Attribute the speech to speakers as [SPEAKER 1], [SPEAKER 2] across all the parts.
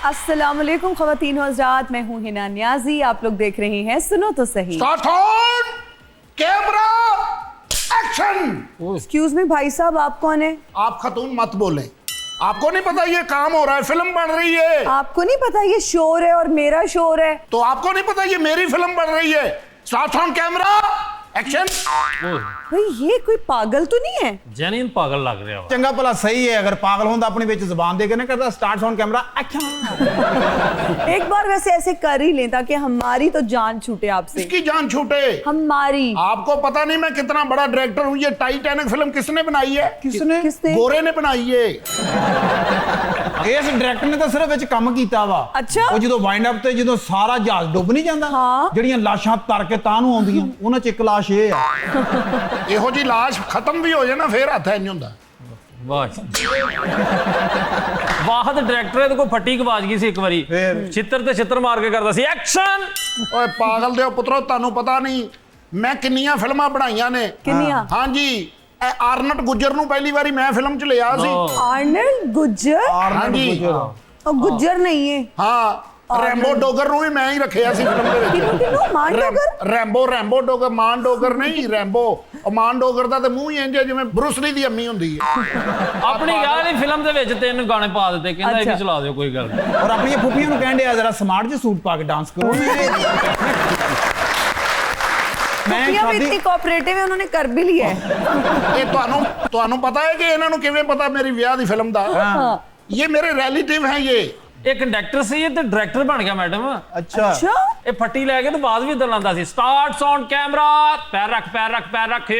[SPEAKER 1] अस्सलामुअलैकुम ख़वातीन व हज़रात, मैं हूँ हिना नियाज़ी। आप लोग देख रहे हैं सुनो तो सही।
[SPEAKER 2] Start on camera action.
[SPEAKER 1] Excuse me भाई साहब, आप कौन है?
[SPEAKER 2] आप खतून मत बोलें, आपको नहीं पता ये काम हो रहा है, फिल्म बन रही है।
[SPEAKER 1] आपको नहीं पता ये शोर है और मेरा शोर है?
[SPEAKER 2] तो आपको नहीं पता ये मेरी फिल्म बन रही है। Start on camera action.
[SPEAKER 1] भाई ये कोई पागल तो नहीं है?
[SPEAKER 3] जेन्युइन पागल लग रहा है।
[SPEAKER 4] चंगा भला सही है, अगर पागल हों तो अपने बीच जुबान दे के नहीं करता। Start on camera action.
[SPEAKER 1] एक बार वैसे ऐसे कर ही लें ताकि हमारी तो जान छूटे आपसे।
[SPEAKER 2] इसकी जान छूटे?
[SPEAKER 1] हमारी।
[SPEAKER 2] आपको पता नहीं मैं कितना बड़ा डायरेक्टर हूँ। ये टाइटैनिक फिल्म किसने बनाई है?
[SPEAKER 1] किसने?
[SPEAKER 2] गोरे ने बनाई है।
[SPEAKER 4] इस डायरेक्टर ने तो सिर्फ विच काम कीता वा।
[SPEAKER 1] अच्छा।
[SPEAKER 4] ਉਹ ਜਦੋਂ ਵਾਈਂਡ ਅਪ ਤੇ ਜਦੋਂ ਸਾਰਾ ਜਹਾਜ਼ ਡੁੱਬ ਨਹੀਂ ਜਾਂਦਾ, ਜਿਹੜੀਆਂ ਲਾਸ਼ਾਂ ਤਰ ਕੇ ਤਾਂ ਨੂੰ ਆਉਂਦੀਆਂ, ਉਹਨਾਂ ਚ ਇੱਕ ਲਾਸ਼ ਇਹ ਆ।
[SPEAKER 2] ਇਹੋ ਜੀ ਲਾਸ਼ ਖਤਮ ਵੀ ਹੋ ਜਾਏ ਨਾ ਫੇਰ ਹੱਥ ਨਹੀਂ ਹੁੰਦਾ।
[SPEAKER 3] ਵਾਹ ਵਾਹ, ਤੇ ਡਾਇਰੈਕਟਰ ਇਹਦੇ ਕੋਲ ਫੱਟੀ ਗਵਾਜ ਗਈ ਸੀ ਇੱਕ ਵਾਰੀ, ਛਿੱਤਰ ਤੇ ਛਿੱਤਰ ਮਾਰ ਕੇ ਕਰਦਾ ਸੀ ਐਕਸ਼ਨ।
[SPEAKER 2] ਓਏ ਪਾਗਲ ਦਿਓ ਪੁੱਤਰੋ, ਤੁਹਾਨੂੰ ਪਤਾ ਨਹੀਂ ਮੈਂ ਕਿੰਨੀਆਂ ਫਿਲਮਾਂ ਬਣਾਈਆਂ ਨੇ।
[SPEAKER 1] ਕਿੰਨੀਆਂ?
[SPEAKER 2] ਹਾਂਜੀ, ਆਰਨਟ ਗੁੱਜਰ ਨੂੰ ਪਹਿਲੀ ਵਾਰੀ ਮੈਂ ਫਿਲਮ ਚ ਲਿਆ ਸੀ।
[SPEAKER 1] आर्नल्ड गुज्जर?
[SPEAKER 2] ਹਾਂਜੀ
[SPEAKER 1] और गुज्जर नहीं है।
[SPEAKER 2] ਹਾਂ, ਰੈਂਬੋ ਡੋਗਰ ਨੂੰ ਵੀ ਮੈਂ ਹੀ ਰੱਖਿਆ ਸੀ ਫਿਲਮ ਦੇ
[SPEAKER 1] किन्नू किन्नू? मान डोगर?
[SPEAKER 2] ਰੈਂਬੋ ਡੋਗਰ, ਮਾਨ ਡੋਗਰ ਨਹੀਂ, ਰੈਂਬੋ। ਮਾਨ ਡੋਗਰ ਦਾ ਤੇ ਮੂੰਹ ਹੀ ਇੰਜ ਹੈ ਜਿਵੇਂ ਬਰੂਸਲੀ ਦੀ ਅੰਮੀ ਹੁੰਦੀ ਹੈ।
[SPEAKER 3] ਆਪਣੀ ਯਾਰ ਇਹ ਫਿਲਮ ਦੇ ਵਿੱਚ 3 ਗਾਣੇ ਪਾ ਦਿੱਤੇ, ਕਹਿੰਦਾ ਇਹ ਵੀ ਚਲਾ ਦਿਓ, ਕੋਈ ਗੱਲ ਨਹੀਂ।
[SPEAKER 4] ਔਰ ਆਪਣੀਆਂ ਫੁੱਫੀਆਂ ਨੂੰ ਕਹਿੰਦੇ ਆ ਜਰਾ ਸਮਾਰਟ ਜਿਹੇ ਸੂਟ ਪਾ ਕੇ ਡਾਂਸ ਕਰੋ। ਮੈਂ
[SPEAKER 1] भी इतनी कोऑपरेटिव है, उन्होंने कर भी लिया है।
[SPEAKER 2] ਇਹ ਤੁਹਾਨੂੰ ਪਤਾ ਹੈ ਕਿ ਇਹਨਾਂ ਨੂੰ ਕਿਵੇਂ ਪਤਾ ਮੇਰੀ ਵਿਆਹ ਦੀ ਫਿਲਮ ਦਾ? ਇਹ ਮੇਰੇ ਰਿਲੇਟਿਵ ਹੈ।
[SPEAKER 3] ਇਹ ਕੰਡਕਟਰ ਸੀ ਤੇ ਡਾਇਰੈਕਟਰ ਬਣ ਗਿਆ ਮੈਡਮ।
[SPEAKER 4] ਅੱਛਾ।
[SPEAKER 3] ਇਹ ਫੱਟੀ ਲੈ ਕੇ ਤੇ ਬਾਅਦ ਵੀ ਇਦਾਂ ਲਾਉਂਦਾ ਸੀ। ਸਟਾਰਟਸ ਔਨ ਕੈਮਰਾ, ਪੈਰ ਰੱਖ ਪੈਰ ਰੱਖ ਪੈਰ ਰੱਖ।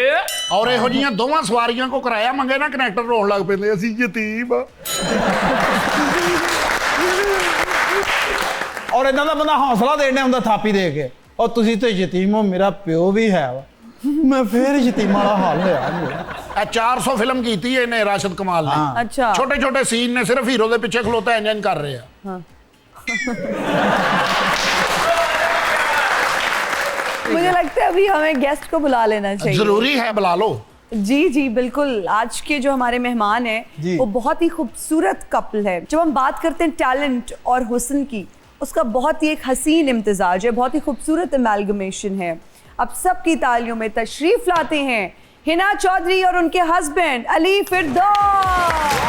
[SPEAKER 2] ਔਰ ਇਹੋ ਜੀਆਂ ਦੋਵਾਂ ਸਵਾਰੀਆਂ ਕੋ ਕਿਰਾਇਆ ਮੰਗੇ ਨਾ, ਕਨੈਕਟਰ ਰੋਣ ਲੱਗ ਪੈਂਦੇ, ਅਸੀਂ ਯਤੀਮ।
[SPEAKER 4] ਔਰ ਇਦਾਂ ਦਾ ਬੰਦਾ ਹੌਸਲਾ ਦੇਣਾ ਹੁੰਦਾ ਥਾਪੀ ਦੇ ਕੇ, ਔਰ ਤੁਸੀਂ ਤੇ ਯਤੀਮ ਹੋ, ਮੇਰਾ ਪਿਓ ਵੀ ਹੈ ਵਾ, ਮੈਂ ਫੇਰ ਯਤੀਮ ਵਾਲਾ ਹਾਲ ਹੋਇਆ ਮੇਰਾ।
[SPEAKER 2] 400 ਫਿਲਮ ਕੀਤੀ ਹੈ ਇਹਨੇ, ਰਾਸ਼ਦ ਕਮਾਲ ਨੇ।
[SPEAKER 1] अच्छा।
[SPEAKER 2] ਛੋਟੇ ਛੋਟੇ ਸੀਨ ਨੇ, ਸਿਰਫ ਹੀਰੋ ਦੇ ਪਿੱਛੇ ਖਲੋਤਾ ਇੰਜਨ ਕਰ ਰਹੇ ਆ।
[SPEAKER 1] मुझे लगता है अभी हमें गेस्ट को बुला लेना चाहिए।
[SPEAKER 2] जरूरी है, बुला लो।
[SPEAKER 1] जी जी बिल्कुल। आज के जो हमारे मेहमान हैं वो बहुत ही खूबसूरत कपल है। जब हम बात करते हैं टैलेंट और हुस्न की, उसका बहुत ही एक हसीन इम्तिजाज है, बहुत ही खूबसूरत अमेलगमेशन है। अब सबकी तालियों में तशरीफ लाते हैं हिना चौधरी और उनके हस्बैंड अली फिरदौस।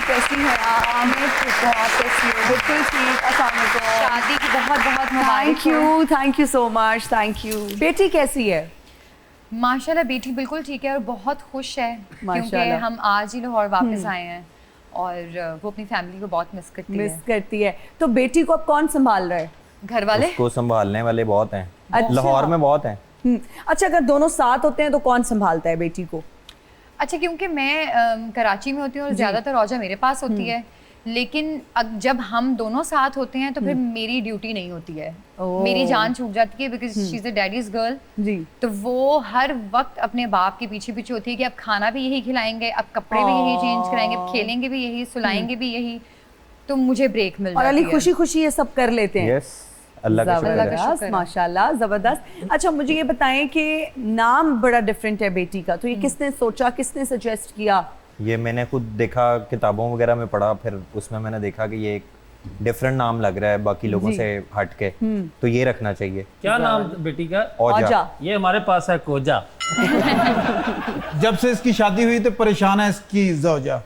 [SPEAKER 1] कैसी हैं आप? बहुत कैसी हो? बिल्कुल ठीक। अस्सलाम वालेकुम।
[SPEAKER 5] शादी की बहुत बहुत मुबारक।
[SPEAKER 1] Thank you so much. Thank you. बेटी कैसी है?
[SPEAKER 5] माशाल्लाह बेटी बिल्कुल ठीक है और बहुत खुश है क्योंकि हम आज ही लाहौर वापस आए हैं और वो अपनी फैमिली को बहुत मिस
[SPEAKER 1] करती है। तो बेटी को अब कौन संभाल रहा है?
[SPEAKER 5] घर वाले
[SPEAKER 6] उसको संभालने वाले बहुत हैं।
[SPEAKER 1] अच्छा।
[SPEAKER 6] लाहौर में बहुत हैं।
[SPEAKER 1] अच्छा, अगर दोनों साथ होते हैं तो कौन संभालता है बेटी को?
[SPEAKER 5] अच्छा, क्योंकि मैं कराची में होती हूँ और ज़्यादातर रोजा मेरे पास होती है, लेकिन जब हम दोनों साथ होते हैं तो फिर मेरी ड्यूटी नहीं होती है, मेरी जान छूट जाती है because she is a daddy's girl.
[SPEAKER 1] जी।
[SPEAKER 5] तो वो हर वक्त अपने बाप के पीछे पीछे होती है कि अब खाना भी यही खिलाएंगे, अब कपड़े भी यही चेंज कराएंगे, अब खेलेंगे भी यही, सुलाएंगे भी यही, तो मुझे ब्रेक मिल जाती है।
[SPEAKER 1] और अली खुशी खुशी ये सब कर लेते हैं।
[SPEAKER 6] यस, अल्लाह का शुक्र है।
[SPEAKER 1] जबरदस्त, माशाल्लाह, जबरदस्त। अच्छा, मुझे ये बताएं कि नाम बड़ा डिफरेंट है बेटी का, तो ये किसने सोचा, किसने सजेस्ट किया?
[SPEAKER 6] ये मैंने खुद देखा, किताबों वगैरह में पढ़ा, फिर उसमें मैंने देखा कि ये एक डिफरेंट नाम लग रहा है बाकी लोगों से हट के, तो ये रखना चाहिए।
[SPEAKER 3] क्या नाम बेटी का?
[SPEAKER 6] औजा।
[SPEAKER 3] ये हमारे पास है कोजा।
[SPEAKER 4] जब से इसकी शादी हुई तो परेशान है इसकी ज़ौजा।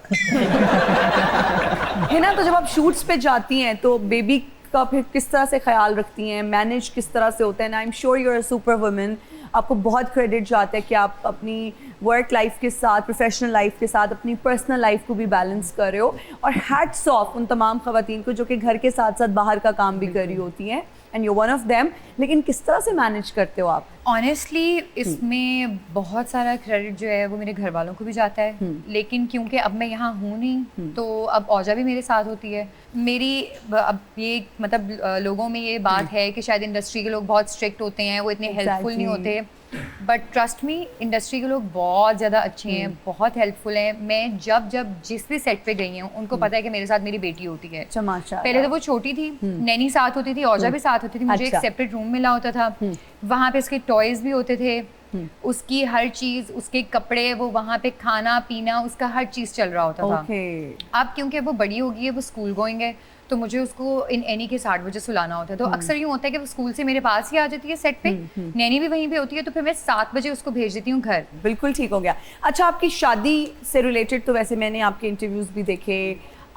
[SPEAKER 1] है ना। तो जब आप शूट्स पे जाती हैं तो बेबी का फिर किस तरह से ख्याल रखती हैं, मैनेज किस तरह से होता है? I am sure you are a super woman, आपको बहुत क्रेडिट जाता है कि आप अपनी वर्क लाइफ के साथ, प्रोफेशनल लाइफ के साथ अपनी पर्सनल लाइफ को भी बैलेंस कर रहे हो। और हैट्स ऑफ उन तमाम ख़वातीन को जो कि घर के साथ साथ बाहर का काम भी कर रही होती हैं, and you one of them. लेकिन किस तरह से मैनेज करते हो आप?
[SPEAKER 5] ऑनेस्टली इसमें बहुत सारा क्रेडिट जो है वो मेरे घर वालों को भी जाता है, लेकिन क्योंकि अब मैं यहाँ हूँ नहीं तो अब औजा भी मेरे साथ होती है। मेरी अब ये मतलब लोगों में ये बात है कि शायद इंडस्ट्री के लोग बहुत स्ट्रिक्ट होते हैं, वो इतने हेल्पफुल नहीं होते, बट ट्रस्ट मी, इंडस्ट्री के लोग बहुत ज़्यादा अच्छे हैं, बहुत हेल्पफुल हैं। मैं जब जिस भी सेट पे गई हूँ उनको पता है कि मेरे साथ मेरी बेटी होती है।
[SPEAKER 1] अच्छा, माशाल्लाह।
[SPEAKER 5] पहले तो वो छोटी थी, नैनी साथ होती थी, औजा भी साथ होती थी, मुझे एक
[SPEAKER 1] अच्छा।
[SPEAKER 5] सेपरेट रूम मिला होता था, वहाँ पे उसके टॉयज भी होते थे, उसकी हर चीज़, उसके कपड़े, वो वहाँ पे खाना पीना, उसका हर चीज़ चल रहा होता था। अब क्योंकि वो बड़ी हो गई है, वो स्कूल गोइंग है, तो मुझे उसको इन एनी के 60 बजे सुलाना होता है। तो अक्सर यूँ होता है कि वो स्कूल से मेरे पास ही आ जाती है सेट पे, नैनी भी वहीं पे होती है, तो फिर मैं 7 बजे उसको भेज देती हूँ घर।
[SPEAKER 1] बिल्कुल ठीक हो गया। अच्छा, आपकी शादी से रिलेटेड तो वैसे मैंने आपके इंटरव्यूज भी देखे,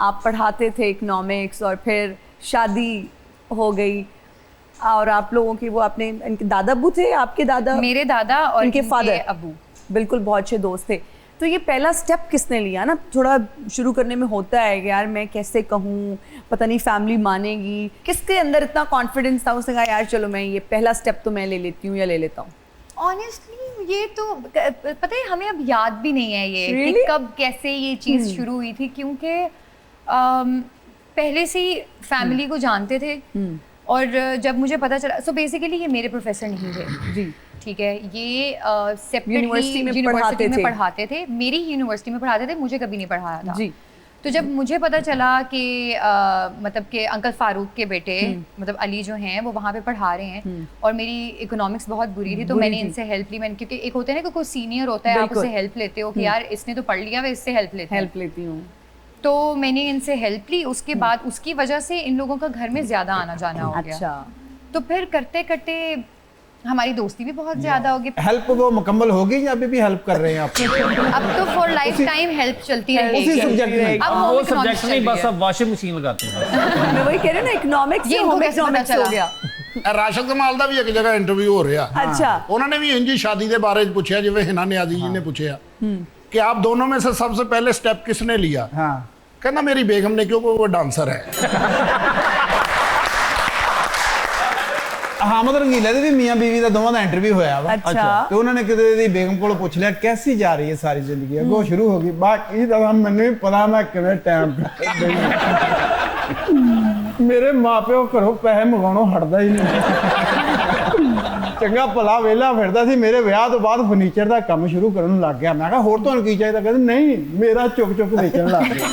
[SPEAKER 1] आप पढ़ाते थे इकोनॉमिक्स और फिर शादी हो गई और आप लोगों की वो अपने इनके दादा अबू थे, आपके दादा,
[SPEAKER 5] मेरे दादा और
[SPEAKER 1] इनके फादर
[SPEAKER 5] अबू
[SPEAKER 1] बिल्कुल बहुत अच्छे दोस्त थे। तो ये पहला स्टेप किसने लिया ना, थोड़ा शुरू करने में होता है कि यार मैं कैसे कहूँ, पता नहीं फैमिली मानेगी, किसके अंदर इतना कॉन्फिडेंस था, उसने कहा यार चलो मैं ये पहला स्टेप तो मैं ले लेती हूँ या ले लेता हूँ?
[SPEAKER 5] ऑनेस्टली ये तो पता है, हमें अब याद भी नहीं है ये
[SPEAKER 1] Really?
[SPEAKER 5] कि कब कैसे ये चीज़ शुरू हुई थी, क्योंकि पहले से ही फैमिली को जानते थे। और जब मुझे पता चला, सो बेसिकली ये मेरे प्रोफेसर नहीं थे
[SPEAKER 1] जी,
[SPEAKER 5] ठीक है, ये सेपरेटली
[SPEAKER 1] यूनिवर्सिटी में
[SPEAKER 5] यूनिवर्सिटी में पढ़ाते थे, मेरी यूनिवर्सिटी में पढ़ाते थे, मुझे कभी नहीं पढ़ाया था
[SPEAKER 1] जी।
[SPEAKER 5] तो जब मुझे पता चला कि मतलब कि अंकल फारूक के बेटे मतलब अली जो हैं वो वहाँ पे पढ़ा रहे हैं और मेरी इकोनॉमिक्स बहुत बुरी थी, तो मैंने इनसे हेल्प ली। मैंने, क्योंकि एक होता है ना कि कोई सीनियर होता है, आप उससे हेल्प लेते हो कि यार इसने तो पढ़ लिया, मैं इससे हेल्प लेती हूँ। तो मैंने इनसे हेल्प ली। उसके बाद उसकी वजह से इन लोगों का घर में ज़्यादा आना जाना हो गया।
[SPEAKER 1] अच्छा,
[SPEAKER 5] तो फिर करते करते हमारी दोस्ती भी बहुत ज़्यादा होगी।
[SPEAKER 4] हेल्प वो मुकम्मल होगी या अभी भी हेल्प कर रहे हैं आप?
[SPEAKER 5] अब तो फॉर लाइफ टाइम हेल्प चलती रहेगी।
[SPEAKER 4] उसी सब्जेक्ट में
[SPEAKER 5] अब
[SPEAKER 3] वो
[SPEAKER 5] home
[SPEAKER 3] सब्जेक्ट
[SPEAKER 5] economics
[SPEAKER 3] नहीं,
[SPEAKER 5] चल
[SPEAKER 3] बस
[SPEAKER 5] रही है।
[SPEAKER 3] अब वॉशिंग मशीन लगाते हैं।
[SPEAKER 1] मैं वही कह रही हूँ ना, इकोनॉमिक्स
[SPEAKER 5] ये
[SPEAKER 1] से
[SPEAKER 5] इनको
[SPEAKER 1] होम
[SPEAKER 5] कैसे पता
[SPEAKER 1] इकोनॉमिक्स हो
[SPEAKER 5] चला?
[SPEAKER 1] गया।
[SPEAKER 2] ਰਾਸ਼ਦ ਕਮਾਲ ਦਾ ਵੀ ਇੱਕ ਜਗ੍ਹਾ ਇੰਟਰਵਿਊ ਹੋ ਰਿਹਾ।
[SPEAKER 1] अच्छा,
[SPEAKER 2] उन्होंने भी इंजी शादी के बारे में पूछा, जिਵੇਂ हिना नियाज़ी जी ने पूछा कि आप दोनों में से सबसे पहले स्टेप किसने लिया?
[SPEAKER 4] हाँ,
[SPEAKER 2] कहना मेरी बेगम ने, क्योंकि वो डांसर है।
[SPEAKER 4] ਹਾਮਦ ਰੰਗੀਲਾ ਦੇ ਵੀ ਮੀਆਂ ਬੀਵੀ ਦਾ ਦੋਵਾਂ ਦਾ ਇੰਟਰਵਿਊ ਹੋਇਆ ਵਾ।
[SPEAKER 1] अच्छा।
[SPEAKER 4] ਤੇ ਉਹਨਾਂ ਨੇ ਕਿਤੇ ਦੀ ਬੇਗਮ ਕੋਲੋਂ ਪੁੱਛ ਲਿਆ ਕੈਸੀ ਜਾ ਰਹੀ ਹੈ ਸਾਰੀ ਜ਼ਿੰਦਗੀ, ਅੱਗੋਂ ਸ਼ੁਰੂ ਹੋ ਗਈ ਬਾਕੀ ਤਾਂ ਮੈਨੂੰ ਨਹੀਂ ਪਤਾ ਮੈਂ ਕਿਵੇਂ ਟਾਈਮ ਮੇਰੇ ਮਾਪਿਓ ਘਰੋਂ ਪੈਸੇ ਮੰਗਾਉਣੋਂ ਹਟਦਾ ਹੀ ਨਹੀਂ। ਚੰਗਾ ਭਲਾ ਵਿਹਲਾ ਫਿਰਦਾ ਸੀ, ਮੇਰੇ ਵਿਆਹ ਤੋਂ ਬਾਅਦ ਫਰਨੀਚਰ ਦਾ ਕੰਮ ਸ਼ੁਰੂ ਕਰਨ ਲੱਗ ਗਿਆ। ਮੈਂ ਕਿਹਾ ਹੋਰ ਤੁਹਾਨੂੰ ਕੀ ਚਾਹੀਦਾ? ਕਹਿੰਦੇ ਨਹੀਂ, ਮੇਰਾ ਚੁੱਕ ਚੁੱਕ ਵੇਚਣ ਲੱਗ ਗਿਆ।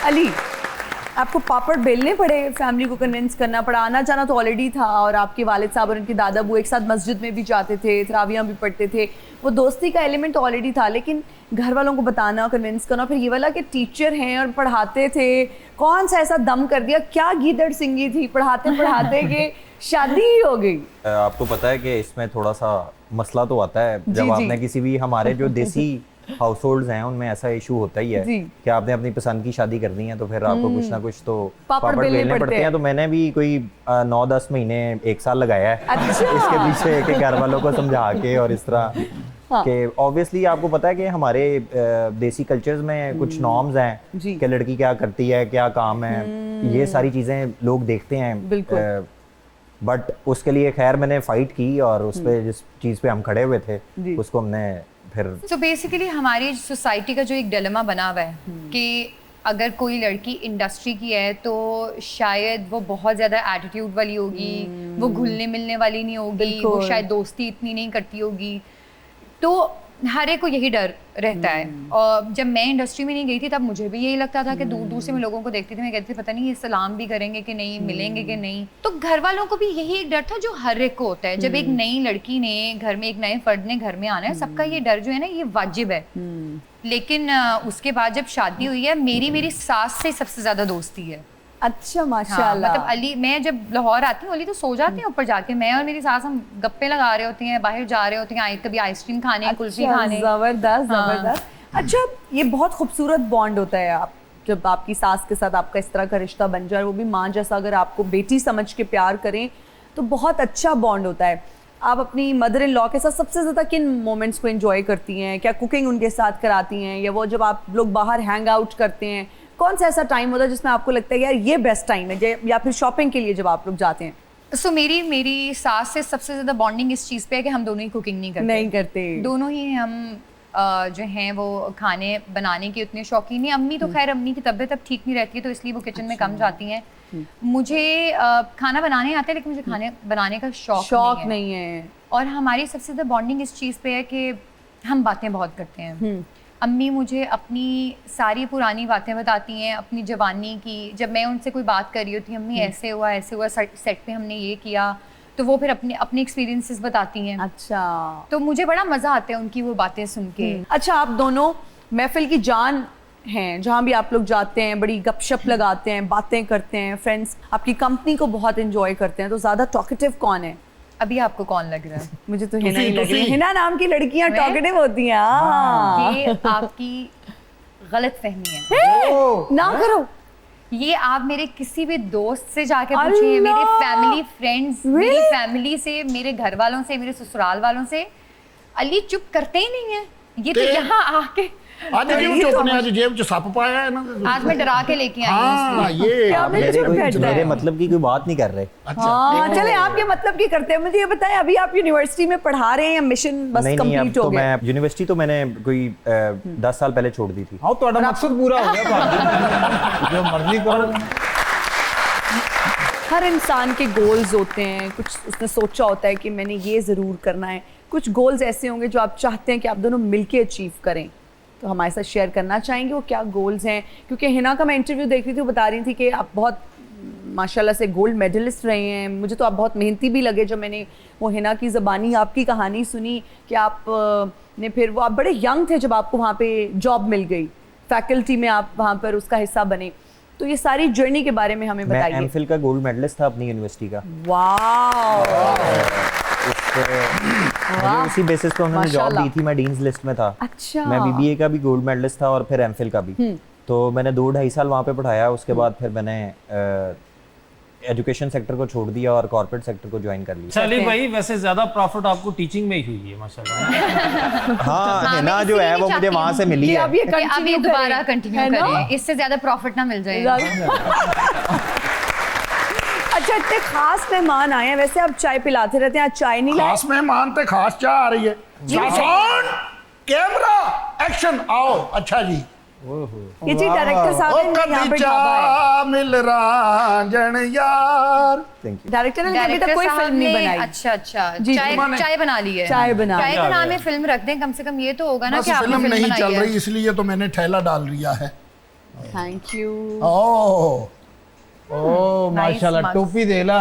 [SPEAKER 1] अली, आपको पापड़ बेलने पड़े, फैमिली को कन्विंस करना पड़ा, आना जाना तो ऑलरेडी था और आपके वालिद साहब और उनके दादा अबू एक साथ मस्जिद में भी जाते थे, तरावियाँ भी पढ़ते थे, वो दोस्ती का एलिमेंट ऑलरेडी था। लेकिन घर वालों को बताना, कन्विंस करना, फिर ये वाला कि टीचर हैं और पढ़ाते थे, कौन सा ऐसा दम कर दिया, क्या गीदड़ सिंगी थी पढ़ाते पढ़ाते कि शादी ही हो गई?
[SPEAKER 6] आपको पता है कि इसमें थोड़ा सा मसला तो आता है
[SPEAKER 1] जी,
[SPEAKER 6] जब
[SPEAKER 1] जी।
[SPEAKER 6] आपने किसी भी, हमारे जो देसी हाउस होल्ड्स हैं उनमें ऐसा इशू होता ही है
[SPEAKER 1] जी।
[SPEAKER 6] कि आपने अपनी पसंद की शादी करनी है तो फिर आपको कुछ ना कुछ तो
[SPEAKER 1] पापड़ बेलने पड़ते हैं।
[SPEAKER 6] तो मैंने भी कोई 9-10 महीने 1 साल लगाया है
[SPEAKER 1] अच्छा।
[SPEAKER 6] इसके पीछे कि घर वालों को समझा के और इस तरह
[SPEAKER 1] हाँ।
[SPEAKER 6] कि ऑब्वियसली आपको पता है कि हमारे देसी कल्चर्स में कुछ नॉर्म्स हैं
[SPEAKER 1] जी।
[SPEAKER 6] कि लड़की क्या करती है, क्या काम है, ये सारी चीज़ें लोग देखते हैं।
[SPEAKER 1] बिल्कुल।
[SPEAKER 6] बट उसके लिए खैर मैंने फाइट की और उस पे जिस चीज़ पे हम खड़े हुए थे
[SPEAKER 1] जी।
[SPEAKER 6] उसको हमने फिर
[SPEAKER 5] तो बेसिकली हमारी सोसाइटी का जो एक डिलेमा बना हुआ है कि अगर कोई लड़की इंडस्ट्री की है तो शायद वो बहुत ज़्यादा एटीट्यूड वाली होगी, वो घुलने मिलने वाली नहीं होगी, वो
[SPEAKER 1] बिल्कुल।
[SPEAKER 5] शायद दोस्ती इतनी नहीं करती होगी। तो हर एक को यही डर रहता है। और जब मैं इंडस्ट्री में नहीं गई थी तब मुझे भी यही लगता था कि दूर दूर से मैं लोगों को देखती थी, मैं कहती थी पता नहीं ये सलाम भी करेंगे कि नहीं, मिलेंगे कि नहीं। तो घर वालों को भी यही एक डर था जो हर एक को होता है। जब एक नई लड़की ने घर में, एक नए फर्द ने घर में आना है, सबका ये डर जो है ना, ये वाजिब है। लेकिन उसके बाद जब शादी हुई है, मेरी सास से सबसे ज्यादा दोस्ती है।
[SPEAKER 1] अच्छा,
[SPEAKER 5] हाँ,
[SPEAKER 1] माशाल्लाह।
[SPEAKER 5] मतलब अली, मैं जब लाहौर आती हूँ, अली तो सो जाती है ऊपर जाके, मैं और मेरी सास हम गप्पे लगा रहे होती हैं, बाहर जा रहे होते हैं, कभी आइसक्रीम खाने, कुल्फी खाने।
[SPEAKER 1] जबरदस्त
[SPEAKER 5] हाँ।
[SPEAKER 1] जबरदस्त। अच्छा, ये बहुत खूबसूरत बॉन्ड होता है आप जब आपकी सास के साथ आपका इस तरह का रिश्ता बन जाए, वो भी माँ जैसा अगर आपको बेटी समझ के प्यार करें तो बहुत अच्छा बॉन्ड होता है। आप अपनी मदर इन लॉ के साथ सबसे ज़्यादा किन मोमेंट्स को एंजॉय करती हैं? क्या कुकिंग उनके साथ कराती हैं, या वो जब आप लोग बाहर हैंग आउट करते हैं, कौन सा ऐसा टाइम होता है जिसमें आपको लगता है यार ये बेस्ट टाइम है, या फिर शॉपिंग के लिए जब आप लोग जाते हैं?
[SPEAKER 5] सो मेरी सास से सबसे ज्यादा बॉन्डिंग इस चीज़ पे है कि हम दोनों ही कुकिंग नहीं करते।
[SPEAKER 1] नहीं करते।
[SPEAKER 5] दोनों ही हम जो हैं वो खाने बनाने की उतने शौकीन नहीं। अम्मी तो खैर, अम्मी की तबीयत अब ठीक नहीं रहती है तो इसलिए वो किचन में कम जाती हैं। मुझे खाना बनाने आता है लेकिन मुझे खाने बनाने का शौक
[SPEAKER 1] नहीं है।
[SPEAKER 5] और हमारी सबसे ज़्यादा बॉन्डिंग इस चीज़ पे है कि हम बातें बहुत करते हैं। अम्मी मुझे अपनी सारी पुरानी बातें बताती हैं, अपनी जवानी की। जब मैं उनसे कोई बात कर रही होती हूँ, अम्मी ऐसे हुआ सेट पे हमने ये किया, तो वो फिर अपने एक्सपीरियंसेस बताती हैं।
[SPEAKER 1] अच्छा,
[SPEAKER 5] तो मुझे बड़ा मज़ा आता है उनकी वो बातें सुन के।
[SPEAKER 1] अच्छा, आप दोनों महफिल की जान हैं, जहाँ भी आप लोग जाते हैं बड़ी गपशप लगाते हैं, बातें करते हैं, फ्रेंड्स आपकी कंपनी को बहुत एंजॉय करते हैं, तो ज़्यादा टॉकेटिव कौन है?
[SPEAKER 5] अभी आपको कौन लग रहा है?
[SPEAKER 1] मुझे तो हिना ही लग रही है। हिना नाम की लड़कियां टॉकेटिव होती हैं।
[SPEAKER 5] ये आपकी गलत फहमी है।
[SPEAKER 1] ना करो,
[SPEAKER 5] ये आप मेरे किसी भी दोस्त से जाके पूछिए, मेरे फैमिली फ्रेंड्स, मेरी फैमिली से, मेरे घर वालों से, मेरे ससुराल वालों से। अली चुप करते ही नहीं है ये तो यहाँ आके।
[SPEAKER 2] आज क्यों चुप ने? आज जेब च सप पाया है ना।
[SPEAKER 5] आज मैं डरा के लेके आई हूँ।
[SPEAKER 2] हाँ, ये
[SPEAKER 6] मेरे मतलब की कोई बात नहीं कर रहे।
[SPEAKER 1] हाँ, चले आपके मतलब की करते हैं। मुझे ये बताएं, अभी आप यूनिवर्सिटी में पढ़ा रहे हैं या मिशन बस कंप्लीट हो गया?
[SPEAKER 6] मैं यूनिवर्सिटी तो मैंने कोई 10 साल पहले छोड़ दी थी।
[SPEAKER 4] हाँ, तो मकसद पूरा हो गया। जो मर्जी करो।
[SPEAKER 1] हर इंसान के गोल्स होते हैं, कुछ उसने सोचा होता है कि मैंने ये ज़रूर करना है। कुछ गोल्स ऐसे होंगे जो आप चाहते हैं कि आप दोनों मिलके अचीव करें, तो हमारे साथ शेयर करना चाहेंगे वो क्या गोल्स हैं? क्योंकि हिना का मैं इंटरव्यू देख रही थी, वो बता रही थी कि आप बहुत माशाल्लाह से गोल्ड मेडलिस्ट रहे हैं। मुझे तो आप बहुत मेहनती भी लगे जब मैंने वो हिना की ज़बानी आपकी कहानी सुनी कि आप ने फिर वो आप बड़े यंग थे जब आपको वहाँ पे जॉब मिल गई, फैकल्टी में आप वहाँ पर उसका हिस्सा बने। तो ये सारी जर्नी के बारे में हमें बताइए।
[SPEAKER 6] मैं एमफिल का गोल्ड मेडलिस्ट था अपनी यूनिवर्सिटी का। मुझे उसी बेसिस पे उन्होंने जॉब दी थी। मैं डीन्स लिस्ट में था।
[SPEAKER 1] अच्छा।
[SPEAKER 6] मैं बीबीए का भी गोल्ड मेडलिस्ट था और फिर एमफिल का भी। तो मैंने 2-2.5 साल वहाँ पे पढ़ाया। उसके बाद फिर मैंने एजुकेशन सेक्टर को छोड़ दिया और कॉर्पोरेट सेक्टर को ज्वाइन कर लिया।
[SPEAKER 3] चलिए भाई, वैसे ज्यादा प्रॉफिट आपको टीचिंग में ही हुई है माशाल्लाह।
[SPEAKER 6] हाँ, है ना, जो है वो मुझे वहाँ से मिली है।
[SPEAKER 5] अब ये दोबारा कंटिन्यू करें, इससे ज्यादा प्रॉफिट ना मिल जाए।
[SPEAKER 1] अच्छा, इतने खास मेहमान आए हैं, वैसे आप चाय पिलाते रहते हैं, आज चाय नहीं लाए?
[SPEAKER 2] खास मेहमान थे, खास चाय आ रही है। साउंड कैमरा एक्शन, आओ। अच्छा जी,
[SPEAKER 1] ये जी डायरेक्टर साहब हैं, यहाँ पे ढाबा है।
[SPEAKER 2] मिल रांझण यार।
[SPEAKER 6] Thank you.
[SPEAKER 1] डायरेक्टर ने अभी तक कोई फिल्म नहीं बनाई।
[SPEAKER 5] अच्छा,
[SPEAKER 1] जी,
[SPEAKER 5] चाय बना ली है।
[SPEAKER 1] चाय बना
[SPEAKER 5] चाय का नाम है, फिल्म रख दें कम से कम। ये तो होगा ना कि आपने
[SPEAKER 2] फिल्म नहीं
[SPEAKER 5] बनाई
[SPEAKER 2] चल
[SPEAKER 5] है।
[SPEAKER 2] रही, इसलिए तो मैंने ठेला डाल लिया है।
[SPEAKER 1] Thank you.
[SPEAKER 4] ओ माशाल्लाह, टोपी दे ला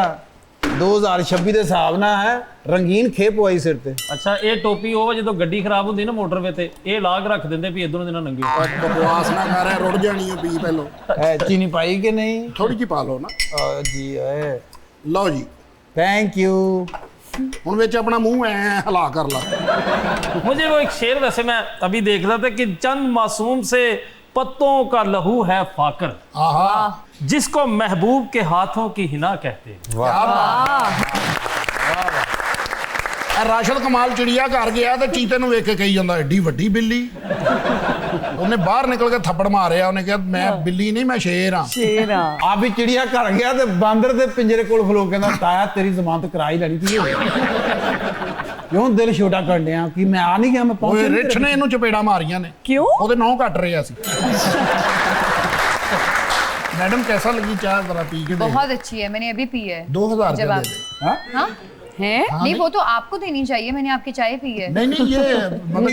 [SPEAKER 4] 2026 ਦੇ ਹਿਸਾਬ ਨਾਲ ਹੈ ਰੰਗੀਨ ਖੇਪ ਹੋਈ ਸਿਰ ਤੇ।
[SPEAKER 3] ਅੱਛਾ, ਇਹ ਟੋਪੀ ਉਹ ਜਦੋਂ ਗੱਡੀ ਖਰਾਬ ਹੁੰਦੀ ਨਾ ਮੋਟਰਵੇ ਤੇ, ਇਹ ਲਾਗ ਰੱਖ ਦਿੰਦੇ ਵੀ ਇਧਰੋਂ ਦਿਨਾਂ ਨੰਗੇ।
[SPEAKER 2] ਬਕਵਾਸ ਨਾ ਕਰ, ਰੁੜ ਜਾਣੀ ਹੈ ਪੀ ਪਹਿਲੋ।
[SPEAKER 4] ਐ ਚੀਨੀ ਪਾਈ ਕਿ ਨਹੀਂ?
[SPEAKER 2] ਥੋੜੀ ਜਿਹੀ ਪਾ ਲਓ ਨਾ।
[SPEAKER 4] ਜੀ ਓਏ,
[SPEAKER 2] ਲਓ ਜੀ,
[SPEAKER 4] ਥੈਂਕ ਯੂ।
[SPEAKER 2] ਹੁਣ ਵਿੱਚ ਆਪਣਾ ਮੂੰਹ ਐ ਹਿਲਾ ਕਰ ਲਾ।
[SPEAKER 3] मुझे वो एक शेर वैसे मैं अभी देख रहा था कि चंद मासूम से पत्तों का लहू है फाकर,
[SPEAKER 2] आहा,
[SPEAKER 3] जिसको महबूब के हाथों की हिना कहते हैं।
[SPEAKER 2] ਰਾਸ਼ਦ ਕਮਾਲ ਚਿੜੀਆ ਘਰ ਗਿਆ ਤੇ ਚੀਤੇ ਨੂੰ ਵੇਖ ਕੇ ਕਹੀ ਜਾਂਦਾ ਏਡੀ ਵੱਡੀ ਬਿੱਲੀ। ਉਹਨੇ ਬਾਹਰ ਨਿਕਲ ਕੇ ਥੱਪੜ ਮਾਰਿਆ। ਉਹਨੇ ਕਿਹਾ ਮੈਂ ਬਿੱਲੀ ਨਹੀਂ, ਮੈਂ ਸ਼ੇਰ ਹਾਂ।
[SPEAKER 1] शेर
[SPEAKER 4] ਆ ਵੀ ਚਿੜੀਆ ਘਰ ਗਿਆ ਤੇ ਬਾਂਦਰ ਦੇ ਪਿੰਜਰੇ ਕੋਲ ਖਲੋ ਕਹਿੰਦਾ ਤਾਇਆ ਤੇਰੀ ਜ਼ਮਾਨਤ ਕਰਾ ਹੀ ਲੈਣੀ ਸੀ। ਕਿਉਂ ਦਿਲ ਛੋਟਾ ਕਰਨ ਡਿਆ ਕਿ ਮੈਂ ਆ ਨਹੀਂ ਗਿਆ, ਮੈਂ
[SPEAKER 2] ਓਏ
[SPEAKER 4] ਪਹੁੰਚ
[SPEAKER 2] ਰਿੱਛ ਨੇ ਇਹਨੂੰ ਚਪੇੜਾ ਮਾਰੀਆਂ ਨੇ।
[SPEAKER 1] क्यों?
[SPEAKER 2] ਉਹਦੇ ਨੌ ਕੱਟ ਰਿਹਾ ਸੀ। मैडम कैसा लगी चाय, जरा पी के
[SPEAKER 5] बहुत अच्छी है, मैंने अभी पी है।
[SPEAKER 2] 2000
[SPEAKER 5] जब
[SPEAKER 2] दे
[SPEAKER 5] आप
[SPEAKER 2] दे।
[SPEAKER 5] हाँ
[SPEAKER 1] हैं?
[SPEAKER 5] नहीं, वो तो आपको देनी चाहिए, मैंने आपकी चाय पी है।
[SPEAKER 2] नहीं नहीं, ये मतलब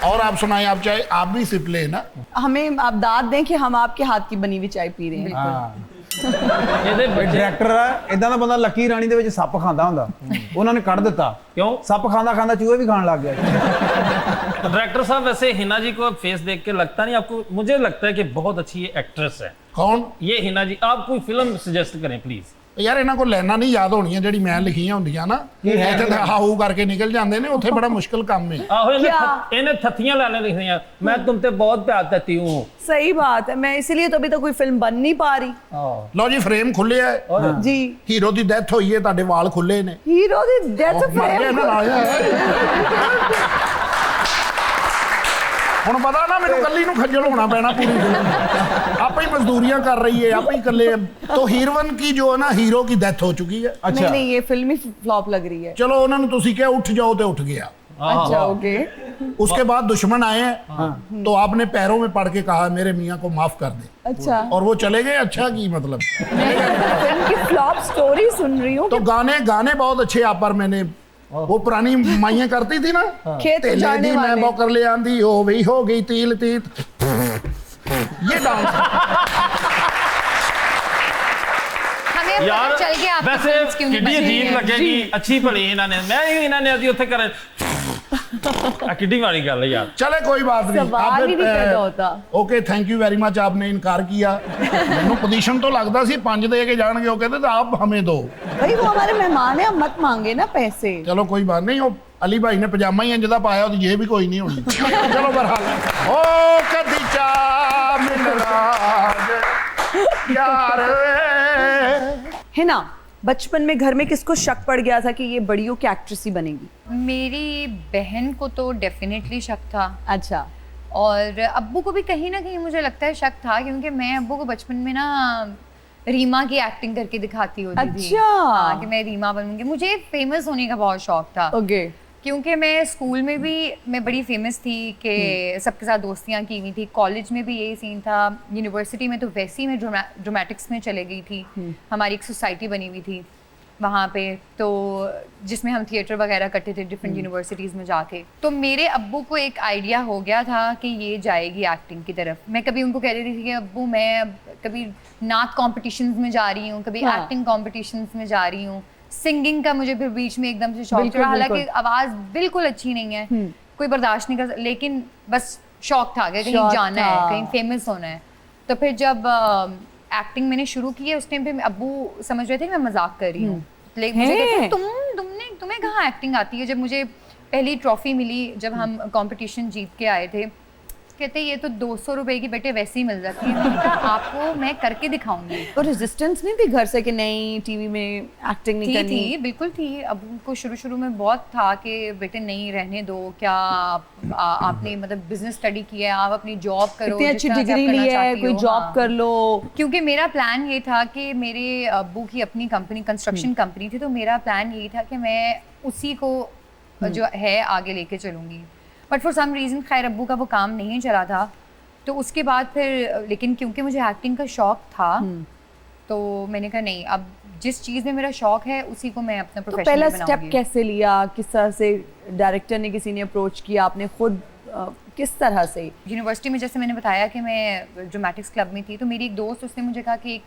[SPEAKER 2] और आप सुनाए, आप चाय आप भी सिप ले ना।
[SPEAKER 1] हमें आप दाद दें कि हम आपके हाथ की बनी हुई चाय पी रहे हैं।
[SPEAKER 3] ਇਹਦੇ ਬੱਚੇ
[SPEAKER 4] ਡਾਇਰੈਕਟਰ ਆ ਇਦਾਂ ਦਾ ਬੰਦਾ ਲੱਕੀ ਰਾਣੀ ਦੇ ਵਿੱਚ ਸੱਪ ਖਾਂਦਾ ਹੁੰਦਾ, ਉਹਨਾਂ ਨੇ ਕੱਢ ਦਿੱਤਾ।
[SPEAKER 3] क्यों?
[SPEAKER 4] ਸੱਪ ਖਾਂਦਾ ਖਾਂਦਾ ਚੂਹੇ ਵੀ ਖਾਣ ਲੱਗ ਗਿਆ।
[SPEAKER 3] डायरेक्टर साहब, वैसे हिना जी को फेस देख के लगता नहीं आपको? मुझे लगता है कि बहुत अच्छी ये एक्ट्रेस है
[SPEAKER 2] कौन?
[SPEAKER 3] ये हिना जी। आप कोई फिल्म सजेस्ट करें प्लीज।
[SPEAKER 2] ਯਾਰ ਇਹਨਾਂ ਕੋਲ ਲਾਈਨਾਂ ਨਹੀਂ ਯਾਦ ਹੋਣੀਆਂ ਜਿਹੜੀ ਮੈਂ ਲਿਖੀਆਂ ਹੁੰਦੀਆਂ ਨਾ। ਇੱਥੇ ਤਾਂ ਹਾਊ ਕਰਕੇ ਨਿਕਲ ਜਾਂਦੇ ਨੇ, ਉੱਥੇ ਬੜਾ ਮੁਸ਼ਕਲ ਕੰਮ ਹੈ।
[SPEAKER 3] आहो,
[SPEAKER 1] क्या?
[SPEAKER 3] इन्हें थथियां लाने लिख रही हैं, मैं तुम पे बहुत प्यार करती हूँ।
[SPEAKER 1] सही बात है, मैं इसीलिए तो अभी तक कोई फिल्म बन नहीं पा रही।
[SPEAKER 2] ਲਓ ਜੀ, ਫਰੇਮ ਖੁੱਲਿਆ ਹੈ।
[SPEAKER 1] जी,
[SPEAKER 2] ਹੀਰੋ ਦੀ ਡੈਥ ਹੋਈ ਹੈ, ਤੁਹਾਡੇ ਵਾਲ ਖੁੱਲੇ ਨੇ।
[SPEAKER 1] हीरो दी डेथ
[SPEAKER 2] ਮਰ ਗਿਆ ਨਾ, ਆਇਆ ਹੈ। ਹੁਣ ਪਤਾ ਨਾ ਮੈਨੂੰ ਕੱਲੀ ਨੂੰ ਖੱਜਲ ਹੋਣਾ ਪੈਣਾ पूरी फिल्म आप ही मजदूरियां कर रही है आप ही कल्ले। तो हीरोइन की जो है ना हीरो की डेथ हो चुकी है।
[SPEAKER 1] नहीं नहीं ये फिल्म ही फ्लॉप लग रही है।
[SPEAKER 2] चलो उन्होंने तुसी क्या उठ जाओ तो उठ गया।
[SPEAKER 1] अच्छा ओके।
[SPEAKER 2] उसके बाद दुश्मन आए हैं तो आपने पैरों में पड़ के कहा मेरे मियाँ को माफ कर दे।
[SPEAKER 1] अच्छा
[SPEAKER 2] और वो चले गए। अच्छा की मतलब
[SPEAKER 1] फिल्म की फ्लॉप स्टोरी सुन रही हूँ।
[SPEAKER 2] तो गाने गाने बहुत अच्छे आप पर मैंने वो पुरानी माइयां करती थी ना
[SPEAKER 1] खेत
[SPEAKER 2] तेले
[SPEAKER 1] जाने
[SPEAKER 2] दी मैं
[SPEAKER 1] वाले।
[SPEAKER 2] बौकर ले आंदी हो गई तिल तीत ये डांस
[SPEAKER 5] हमें अब
[SPEAKER 3] यार
[SPEAKER 5] पता चल गया आपकी
[SPEAKER 3] वैसे
[SPEAKER 5] फिल्म्स क्यों नहीं
[SPEAKER 3] किड्डी
[SPEAKER 5] बन रही
[SPEAKER 3] अजीब
[SPEAKER 5] हैं।
[SPEAKER 3] लगेगी अच्छी भली इन्होंने मैं इन्होंने अभी उत्थे करे किड्डी वाली गल है यार।
[SPEAKER 2] चले कोई बात नहीं
[SPEAKER 1] सवाल ही नहीं पैदा होता।
[SPEAKER 2] Okay thank you very much आपने इनकार किया। मैंने पोजीशन तो लगता सी 5 दे के जाएंगे वो कहते थे आप हमें दो।
[SPEAKER 1] भाई वो हमारे मेहमान है हम मत मांगे ना पैसे।
[SPEAKER 2] चलो कोई बात नहीं वो अली भाई ने पजामा ही इंजदा पाया तो ये भी कोई नहीं होनी। चलो बहरहाल ओ कदी चा मिलना यार
[SPEAKER 1] है ना बचपन में घर में किसको शक पड़ गया था कि ये बड़ियों की एक्ट्रेस ही बनेगी?
[SPEAKER 5] मेरी बहन को तो डेफिनेटली शक था
[SPEAKER 1] अच्छा
[SPEAKER 5] और अब्बू को भी कहीं ना कहीं मुझे लगता है शक था क्योंकि मैं अब्बू को बचपन में ना रीमा की एक्टिंग करके दिखाती होती थी।
[SPEAKER 1] अच्छा।
[SPEAKER 5] हाँ, कि मैं रीमा बनूंगी। मुझे फेमस होने का बहुत शौक था
[SPEAKER 1] ओके
[SPEAKER 5] क्योंकि मैं स्कूल में भी मैं बड़ी फेमस थी कि सबके साथ दोस्तियां की हुई थी। कॉलेज में भी यही सीन था। यूनिवर्सिटी में तो वैसे ही मैं ड्रामेटिक्स में चले गई थी। हमारी एक सोसाइटी बनी हुई थी वहाँ पे तो जिसमें हम थिएटर वगैरह करते थे डिफरेंट यूनिवर्सिटीज़ में जाके। तो मेरे अब्बू को एक आइडिया हो गया था कि ये जाएगी एक्टिंग की तरफ। मैं कभी उनको कह देती थी कि अब्बू मैं कभी नात कॉम्पिटिशन्स में जा रही हूँ कभी एक्टिंग कॉम्पिटिशन्स में जा रही हूँ। सिंगिंग का मुझे फिर बीच में एकदम से शौक चढ़ा। हालांकि आवाज़ बिल्कुल अच्छी नहीं है कोई बर्दाश्त नहीं कर लेकिन बस शौक था कि कहीं जाना है कहीं फेमस होना है। तो फिर जब एक्टिंग मैंने शुरू की है उस टाइम पे अब्बू समझ रहे थे कि मैं मजाक कर रही हूँ। लेकिन मुझे कहते तुम्हें कहाँ एक्टिंग आती है। जब मुझे पहली ट्रॉफी मिली जब हम कंपटीशन जीत के आए थे कहते ये तो 200 रुपए की बेटे वैसे ही मिल जाती है। मैंने कहा आपको मैं करके दिखाऊंगी।
[SPEAKER 1] और रेजिस्टेंस नहीं थी घर से कि नहीं टीवी में एक्टिंग नहीं करनी?
[SPEAKER 5] थी बिल्कुल थी। अब उनको शुरू में बहुत था कि बेटे नहीं रहने दो क्या आपने मतलब बिजनेस स्टडी किया है आप अपनी जॉब करो
[SPEAKER 1] इतनी अच्छी डिग्री ली है कोई जॉब कर लो।
[SPEAKER 5] क्योंकि मेरा प्लान ये था कि मेरे अब्बू की अपनी कंपनी कंस्ट्रक्शन कंपनी थी तो मेरा प्लान यही था कि मैं उसी को जो है आगे लेके चलूँगी। बट फॉर सम रीज़न खैर अब्बू का वो काम नहीं चला था तो उसके बाद फिर लेकिन क्योंकि मुझे एक्टिंग का शौक था तो मैंने कहा नहीं अब जिस चीज़ में मेरा शौक है उसी को मैं अपना प्रोफेशन
[SPEAKER 1] पहला
[SPEAKER 5] बनाऊंगी।
[SPEAKER 1] स्टेप कैसे लिया किस तरह से डायरेक्टर ने किसी ने अप्रोच किया आपने खुद किस तरह से?
[SPEAKER 5] यूनिवर्सिटी में जैसे मैंने बताया कि मैं ड्रामेटिक्स क्लब में थी तो मेरी एक दोस्त उसने मुझे कहा कि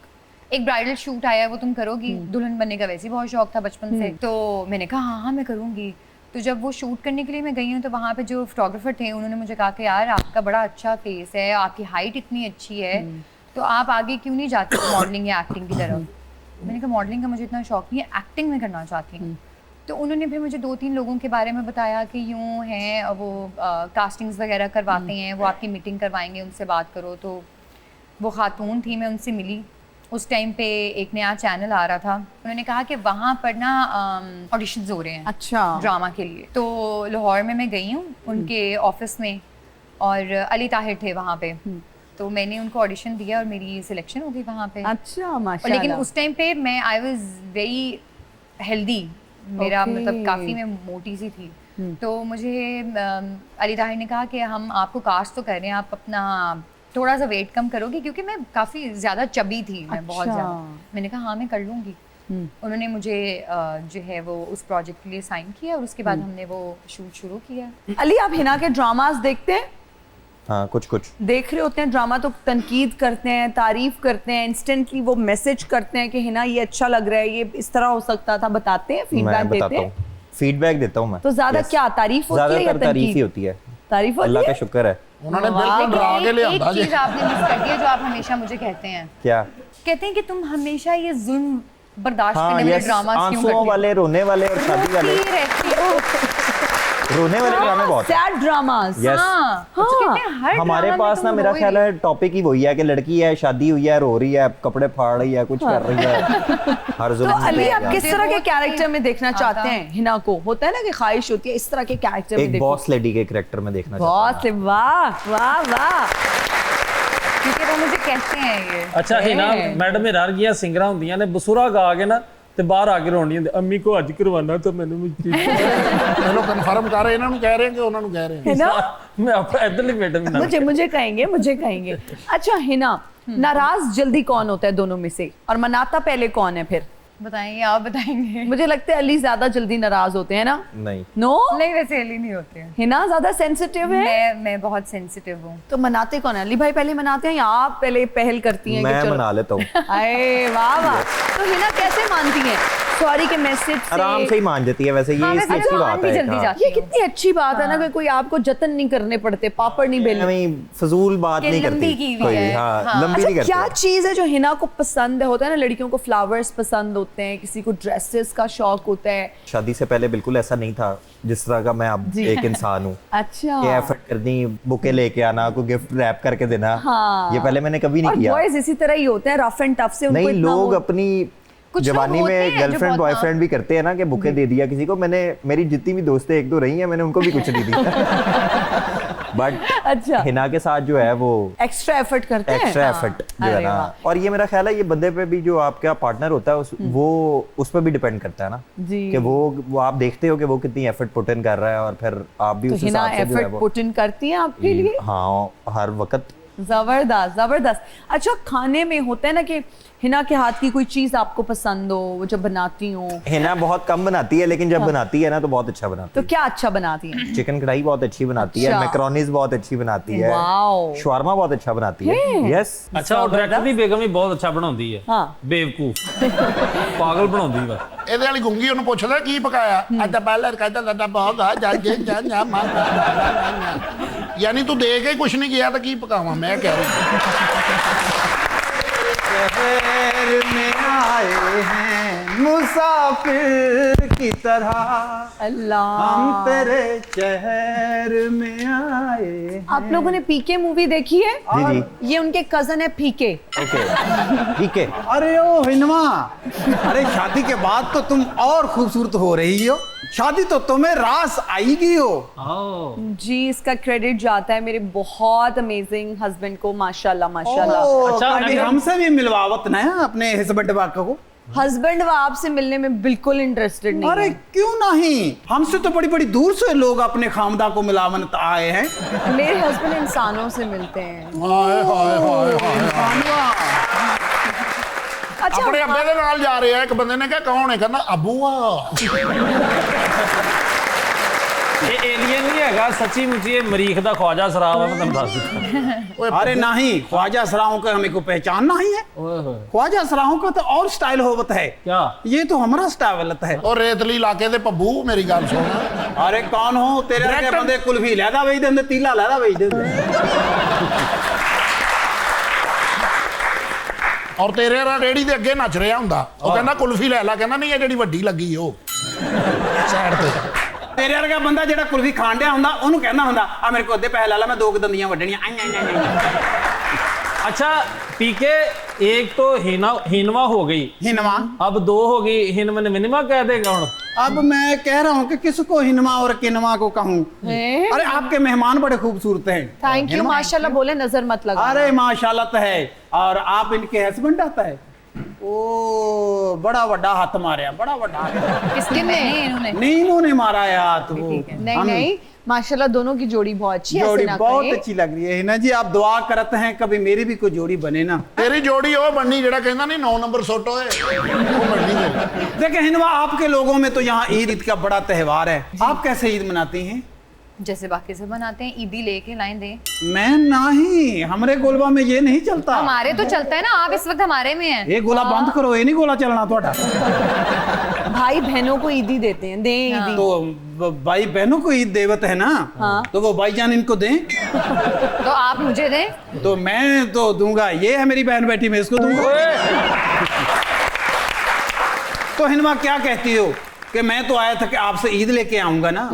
[SPEAKER 5] एक ब्राइडल शूट आया है वो तुम करोगी? दुल्हन बनने का वैसे ही बहुत शौक था बचपन से। तो मैंने कहा हाँ मैं करूँगी। तो जब वो शूट करने के लिए मैं गई हूँ तो वहाँ पे जो फोटोग्राफर थे उन्होंने मुझे कहा कि यार आपका बड़ा अच्छा फेस है आपकी हाइट इतनी अच्छी है तो आप आगे क्यों नहीं जाती मॉडलिंग या एक्टिंग की तरफ। मैंने कहा मॉडलिंग का मुझे इतना शौक नहीं है एक्टिंग में करना चाहती हूँ। तो उन्होंने फिर मुझे 2-3 लोगों के बारे में बताया कि यूँ हैं वो कास्टिंग्स वगैरह करवाते हैं वो आपकी मीटिंग करवाएंगे उनसे बात करो। तो वो खातून थी मैं उनसे मिली। उस टाइम पे एक नया चैनल आ रहा था उन्होंने कहा कि वहाँ पर ना ऑडिशंस हो रहे हैं
[SPEAKER 1] अच्छा
[SPEAKER 5] ड्रामा के लिए। तो लाहौर में मैं गई हूँ उनके ऑफिस में और अली ताहिर थे वहाँ पे तो मैंने उनको ऑडिशन दिया और मेरी सिलेक्शन हो गई वहाँ पे।
[SPEAKER 1] अच्छा माशाल्लाह।
[SPEAKER 5] लेकिन उस टाइम पे मैं आई वाज वेरी हेल्दी मेरा मतलब काफ़ी मैं मोटी सी थी। तो मुझे अली ताहिर ने कहा कि हम आपको कास्ट तो कर रहे हैं आप अपना थोड़ा सा वेट कम करोगे क्योंकि मैं काफ़ी ज़्यादा चबी थी मैं बहुत ज़्यादा। मैंने कहा हाँ मैं कर लूँगी। उन्होंने मुझे जो है वो उस प्रोजेक्ट के लिए साइन किया और उसके बाद हमने वो शूट शुरू किया।
[SPEAKER 1] अली आप हिना के ड्रामास देखते हैं?
[SPEAKER 6] हाँ कुछ
[SPEAKER 1] देख रहे होते हैं ड्रामा तो तनकीद करते हैं तारीफ करते हैं इंस्टेंटली वो मैसेज करते हैं कि हिना ये अच्छा लग रहा है ये इस तरह हो सकता था बताते हैं फीडबैक देते हैं?
[SPEAKER 6] फीडबैक देता हूँ मैं।
[SPEAKER 1] तो ज्यादा क्या तारीफ होती है या
[SPEAKER 6] तारीफ ही होती है?
[SPEAKER 1] तारीफ होती
[SPEAKER 6] अल्लाह
[SPEAKER 1] है
[SPEAKER 6] का शुक्र है।
[SPEAKER 2] उन्होंने बिल्कुल डरा के ले
[SPEAKER 5] एक
[SPEAKER 2] आंदा जी।
[SPEAKER 5] चीज़ आपने मिस कर दी है जो आप हमेशा मुझे कहते हैं।
[SPEAKER 6] क्या
[SPEAKER 5] कहते हैं कि तुम हमेशा ये जुल्म बर्दाश्त
[SPEAKER 6] हाँ
[SPEAKER 5] करने वाले
[SPEAKER 6] यस
[SPEAKER 5] ड्रामा क्यों
[SPEAKER 6] आंसुओं वाले रोने वाले और शादी वाले
[SPEAKER 5] रहती हो।
[SPEAKER 6] रोने वाले ड्रामे बहुत हैं।
[SPEAKER 1] Sad dramas.
[SPEAKER 6] Yes.
[SPEAKER 5] हाँ, कहते हैं हर
[SPEAKER 6] हमारे
[SPEAKER 5] drama में
[SPEAKER 6] पास
[SPEAKER 5] तुम
[SPEAKER 6] ना मेरा
[SPEAKER 5] रो ही
[SPEAKER 6] ख्याल
[SPEAKER 5] रही
[SPEAKER 6] है टॉपिक ही वही है कि लड़की है, शादी हुई है, रो रही है, कपड़े फाड़ रही है, कुछ कर रही है, हर
[SPEAKER 1] तो
[SPEAKER 6] जुल्म
[SPEAKER 1] अली, आप
[SPEAKER 6] में
[SPEAKER 1] किस तरह के
[SPEAKER 5] बहुत
[SPEAKER 1] कैरेक्टर में देखना
[SPEAKER 5] आता।
[SPEAKER 1] चाहते हैं हिना को? होता है ना कि ख्वाहिश होती है इस तरह के कैरेक्टर में
[SPEAKER 6] एक
[SPEAKER 1] देखो।
[SPEAKER 6] बॉस लेडी के कैरेक्टर में देखना
[SPEAKER 1] बॉस, वाह वाह वाह।
[SPEAKER 5] क्योंकि वो मुझे कहते हैं ये।
[SPEAKER 3] ਅੱਛਾ ਹਿਨਾ ਮੈਡਮ ਇਹ ਰਹੀਆਂ ਸਿੰਗਰਾਂ ਹੁੰਦੀਆਂ ਨੇ ਬਸੁਰਾ ਗਾ ਕੇ ਨਾ ਤੇ ਬਾਹਰ ਆ ਕੇ ਰੋਣੀ ਹੁੰਦੀ ਅੰਮੀ ਕੋ ਅੱਜ ਕਰਵਾਣਾ ਤਾਂ ਮੈਨੂੰ ਵੀ
[SPEAKER 2] ਚਲੋ ਕਨਫਰਮ ਕਰ ਇਹਨਾਂ ਨੂੰ ਕਹਿ ਰਹੇ ਕਿ ਉਹਨਾਂ ਨੂੰ ਕਹਿ ਰਹੇ
[SPEAKER 1] हिना
[SPEAKER 3] ਮੈਂ ਆਪਾਂ ਇਧਰਲੀ ਮੈਡਮ ਨਾਲ
[SPEAKER 1] मुझे कहेंगे। अच्छा हिना, नाराज जल्दी कौन होता है दोनों में से, और मनाता पहले कौन है फिर?
[SPEAKER 5] बताएंगे, आप बताएंगे।
[SPEAKER 1] मुझे लगता है अली ज्यादा जल्दी नाराज होते हैं ना?
[SPEAKER 6] नहीं।
[SPEAKER 1] नो,
[SPEAKER 5] नहीं, वैसे अली नहीं होते हैं।
[SPEAKER 1] हिना ज्यादा सेंसिटिव है।
[SPEAKER 5] मैं बहुत सेंसिटिव हूँ।
[SPEAKER 1] तो मनाते कौन है? अली भाई पहले मनाते हैं या आप पहले पहल करती हैं?
[SPEAKER 6] मैं
[SPEAKER 1] कि चलो
[SPEAKER 6] मना लेता हूँ।
[SPEAKER 1] अरे वाह वाह। तो हिना कैसे मानती हैं? सॉरी के मैसेज से
[SPEAKER 6] आराम से ही मान जाती है वैसे, ये
[SPEAKER 5] हाँ,
[SPEAKER 6] इसकी
[SPEAKER 5] वैसे
[SPEAKER 6] अच्छी
[SPEAKER 5] मान
[SPEAKER 6] बात
[SPEAKER 5] भी
[SPEAKER 6] है।
[SPEAKER 5] जल्दी
[SPEAKER 6] हाँ।
[SPEAKER 5] जाती
[SPEAKER 1] ये कितनी अच्छी बात है ना कि कोई आपको जतन नहीं करने पड़ते, पापड़ नहीं बेलने।
[SPEAKER 6] नहीं, फजूल बात
[SPEAKER 5] कि
[SPEAKER 6] नहीं
[SPEAKER 5] लंबी
[SPEAKER 6] करती
[SPEAKER 5] की हुई
[SPEAKER 6] कोई,
[SPEAKER 5] है।
[SPEAKER 6] हाँ,
[SPEAKER 5] हाँ।
[SPEAKER 6] लंबी नहीं
[SPEAKER 1] अच्छा, क्या
[SPEAKER 6] करती।
[SPEAKER 1] चीज है जो हिना को पसंद है? होता है ना लड़कियों को फ्लावर्स पसंद होते हैं, किसी को ड्रेसेस का शौक होता है।
[SPEAKER 6] शादी से पहले बिल्कुल ऐसा नहीं था जिस तरह का मैं अब
[SPEAKER 1] जी।
[SPEAKER 6] एक इंसान हूँ।
[SPEAKER 1] अच्छा।
[SPEAKER 6] कि एफर्ट करनी, बुके लेके आना, कोई गिफ्ट रैप करके देना,
[SPEAKER 1] हाँ।
[SPEAKER 6] ये पहले मैंने कभी
[SPEAKER 1] और
[SPEAKER 6] नहीं किया।
[SPEAKER 1] बॉयज इसी तरह ही होते हैं, रफ एंड टफ से उनको
[SPEAKER 6] नहीं,
[SPEAKER 1] इतना
[SPEAKER 6] लोग
[SPEAKER 1] वो-
[SPEAKER 6] अपनी
[SPEAKER 5] कुछ लोग
[SPEAKER 6] जवानी
[SPEAKER 5] होते हैं
[SPEAKER 6] में
[SPEAKER 5] जो
[SPEAKER 6] गर्लफ्रेंड
[SPEAKER 5] बहुत-
[SPEAKER 6] बॉयफ्रेंड भी करते हैं ना कि बुके दे दिया किसी को। मैंने, मेरी जितनी भी दोस्तें एक दो रही हैं, मैंने उनको भी कुछ नहीं दिया। बट
[SPEAKER 1] अच्छा,
[SPEAKER 6] हिना के साथ जो है वो
[SPEAKER 1] एक्स्ट्रा एफर्ट करते हैं।
[SPEAKER 6] एक्स्ट्रा
[SPEAKER 1] हाँ।
[SPEAKER 6] एफर्ट जो है
[SPEAKER 1] अरे
[SPEAKER 6] ना,
[SPEAKER 1] वाह।
[SPEAKER 6] और ये मेरा ख्याल है ये बंदे पे भी, जो आपका पार्टनर होता है वो उस पर भी डिपेंड करता है ना,
[SPEAKER 1] जी।
[SPEAKER 6] कि वो आप देखते हो कि वो कितनी एफर्ट पुट इन कर रहा है, और फिर आप भी
[SPEAKER 1] तो
[SPEAKER 6] उस
[SPEAKER 1] हिना
[SPEAKER 6] हिसाब से जो है
[SPEAKER 1] एफर्ट
[SPEAKER 6] वो
[SPEAKER 1] पुट इन करती हैं आपके लिए?
[SPEAKER 6] हाँ, हर वक्त।
[SPEAKER 1] जबरदस्त जबरदस्त। अच्छा, खाने में होता है ना कि हिना के हाथ की कोई चीज आपको पसंद हो, वो जब बनाती हो
[SPEAKER 6] हिना बहुत कम बनाती है, लेकिन जब बनाती है ना तो बहुत अच्छा बनाती
[SPEAKER 1] तो
[SPEAKER 6] है।
[SPEAKER 1] क्या अच्छा बनाती है?
[SPEAKER 6] चिकन कढ़ाई बहुत अच्छी बनाती है,
[SPEAKER 1] अच्छा।
[SPEAKER 6] मैक्रोनीज बहुत अच्छी बनाती है,
[SPEAKER 1] वाओ।
[SPEAKER 6] शवारमा बहुत अच्छा बनाती है। यस।
[SPEAKER 3] ਅੱਛਾ ਉਹ ਡਾਇਰੈਕਟਰ ਦੀ ਬੇਗਮ ਵੀ ਬਹੁਤ ਅੱਛਾ ਬਣਾਉਂਦੀ ਹੈ
[SPEAKER 1] ਹਾਂ।
[SPEAKER 3] ਬੇਵਕੂਫ ਪਾਗਲ ਬਣਾਉਂਦੀ ਵਾ
[SPEAKER 2] ਇਹਦੇ ਵਾਲੀ ਗੁੰਗੀ ਉਹਨੂੰ ਪੁੱਛਦਾ ਕੀ ਪਕਾਇਆ ਅੱਜ ਬਾਲਰ ਕਹਿੰਦਾ ਲੱਡਾ ਬਹੁਤ ਆ ਜਾ ਜੇ ਜਾ ਮਾ ਯਾਨੀ ਤੂੰ ਦੇ ਕੇ ਕੁਛ ਨਹੀਂ ਗਿਆ ਤਾਂ ਕੀ ਪਕਾਵਾਂ ਮੈਂ ਕਹਿ ਰਹੀ
[SPEAKER 4] शहर में आए हैं मुसाफिर की तरह,
[SPEAKER 1] अल्लाह।
[SPEAKER 4] हम तेरे शहर में आए हैं।
[SPEAKER 1] आप लोगों ने पीके मूवी देखी है?
[SPEAKER 6] जी जी।
[SPEAKER 1] ये उनके कजन है पीके।
[SPEAKER 6] ओके, ठीक है।
[SPEAKER 4] अरे ओ हिनवा, अरे शादी के बाद तो तुम और खूबसूरत हो रही हो, शादी तो तुम्हें रास आएगी हो।
[SPEAKER 1] जी, इसका क्रेडिट जाता है मेरे बहुत अमेजिंग हस्बैंड को, माशाल्लाह माशाल्लाह।
[SPEAKER 3] अच्छा,
[SPEAKER 4] अभी
[SPEAKER 3] अगर-
[SPEAKER 4] हमसे भी मिलवावत ना है अपने हस्बैंड वाका को।
[SPEAKER 1] हस्बैंड वो आपसे मिलने में बिल्कुल इंटरेस्टेड नहीं
[SPEAKER 4] अरे
[SPEAKER 1] है।
[SPEAKER 4] क्यों नहीं, हमसे तो बड़ी बड़ी दूर से लोग अपने खामदा को मिलावन आए हैं।
[SPEAKER 1] मेरे हस्बैंड इंसानों से मिलते हैं।
[SPEAKER 2] ਹਾਏ ਹਾਏ ਹਾਏ ਹਾਏ
[SPEAKER 1] अच्छा,
[SPEAKER 2] ਆਪਣੇ ਅੱਬੇ ਦੇ ਨਾਲ ਜਾ ਰਹੇ ਆ ਇੱਕ ਬੰਦੇ ਨੇ ਕਿਹਾ ਕੌਣ ਹੈ ਕਹਿੰਦਾ ਅੱਬੂ ਆ
[SPEAKER 3] ਇਹ ਏਲੀਅਨ ਨਹੀਂ ਹੈਗਾ ਸੱਚੀ ਮੁੱਚੀ ਇਹ ਮਰੀਖ ਦਾ ਖਵਾਜਾ ਸਰਾਬ ਹੈ ਮੈਂ ਤੁਹਾਨੂੰ ਦੱਸ ਦਿੱਤਾ
[SPEAKER 4] अरे नहीं, ख्वाजा सराहों का हमें को पहचानना ही है।
[SPEAKER 3] ਓਏ ਹੋਏ
[SPEAKER 4] ख्वाजा सराहों का तो और स्टाइल होवत है,
[SPEAKER 3] क्या
[SPEAKER 4] ये तो हमारा स्टाइल है।
[SPEAKER 2] ਉਹ ਰੇਤਲੀ ਇਲਾਕੇ ਦੇ ਪੱਬੂ ਮੇਰੀ ਗੱਲ ਸੁਣ
[SPEAKER 4] अरे कौन हो तेरे
[SPEAKER 2] Director-
[SPEAKER 4] के बंदे कुल्फी लहदा बेच देंगे, तीला लहदा बेच देंगे।
[SPEAKER 2] ਔਰ ਤੇਰੇ ਨਾਲ ਰੇੜੀ ਦੇ ਅੱਗੇ ਨੱਚ ਰਿਹਾ ਹੁੰਦਾ ਉਹ ਕਹਿੰਦਾ ਕੁਲਫੀ ਲੈ ਲੈ ਕਹਿੰਦਾ ਨਹੀਂ ਇਹ ਜਿਹੜੀ ਵੱਡੀ ਲੱਗੀ ਉਹ ਸਾਈਡ ਤੇ
[SPEAKER 4] तेरे वर्गा बंदा जेड़ा कुल्फी खान दिया हुंदा ओनू कहना हुंदा आ मेरे को अद्धे पैसे ला ला, मैं दो दंदियां वड्डणियां
[SPEAKER 3] अच्छा पीके एक तो हिनवा हो गई
[SPEAKER 4] हिनवा।
[SPEAKER 3] अब दो हो गई हिनवा ने मिनिमा कह देगा हूं
[SPEAKER 4] अब मैं कह रहा हूँ कि किसको हिनवा और किनवा को कहूँ। अरे आपके मेहमान बड़े खूबसूरत हैं।
[SPEAKER 1] थैंक यू, माशाल्लाह बोले, नजर मत लगा।
[SPEAKER 4] अरे माशाल्लाह तो है, और आप इनके हस्बैंड आता है। ओ बड़ा बड़ा हाथ मारे, बड़ा बड़ा हाथ।
[SPEAKER 5] किसके में इन्होंने?
[SPEAKER 4] नहीं इन्होंने मारा है हाथ वो।
[SPEAKER 1] नहीं
[SPEAKER 4] हम-
[SPEAKER 1] नहीं, माशाल्लाह दोनों की जोड़ी बहुत अच्छी है।
[SPEAKER 4] जोड़ी
[SPEAKER 1] ऐसे ना
[SPEAKER 4] बहुत
[SPEAKER 1] कहें।
[SPEAKER 4] अच्छी लग रही है हिना जी, आप दुआ करते हैं कभी मेरी भी कोई जोड़ी बने ना।
[SPEAKER 2] ਤੇਰੀ ਜੋੜੀ ਉਹ ਬਣਨੀ ਜਿਹੜਾ ਕਹਿੰਦਾ ਨਹੀਂ 9 ਨੰਬਰ ਸੁੱਟ ਓਏ ਉਹ ਬਣਨੀ ਤੇਰੀ
[SPEAKER 4] देखिए हिनवा, आपके लोगों में तो यहाँ ईद का बड़ा त्योहार है, आप कैसे ईद मनाती हैं?
[SPEAKER 5] जैसे बाकी सब बनाते हैं, ईदी लेके लाइन दे।
[SPEAKER 4] मैं नहीं, हमारे गोलबा में ये नहीं चलता।
[SPEAKER 5] हमारे तो चलता है ना, आप इस वक्त हमारे में हैं।
[SPEAKER 4] ये गोला बंद करो, ये नहीं गोला चलना थोड़ा।
[SPEAKER 1] भाई बहनों को ईदी देते हैं, दें ईदी।
[SPEAKER 4] तो भाई बहनों को ईद देवत है ना,
[SPEAKER 1] हाँ।
[SPEAKER 4] तो वो भाईजान इनको दें,
[SPEAKER 5] तो आप मुझे दें।
[SPEAKER 4] तो मैं तो दूंगा, ये है मेरी बहन बैठी, मैं इसको दूंगा। तो हिनमा क्या कहती हो कि मैं तो आया था कि आपसे ईद लेके आऊंगा ना,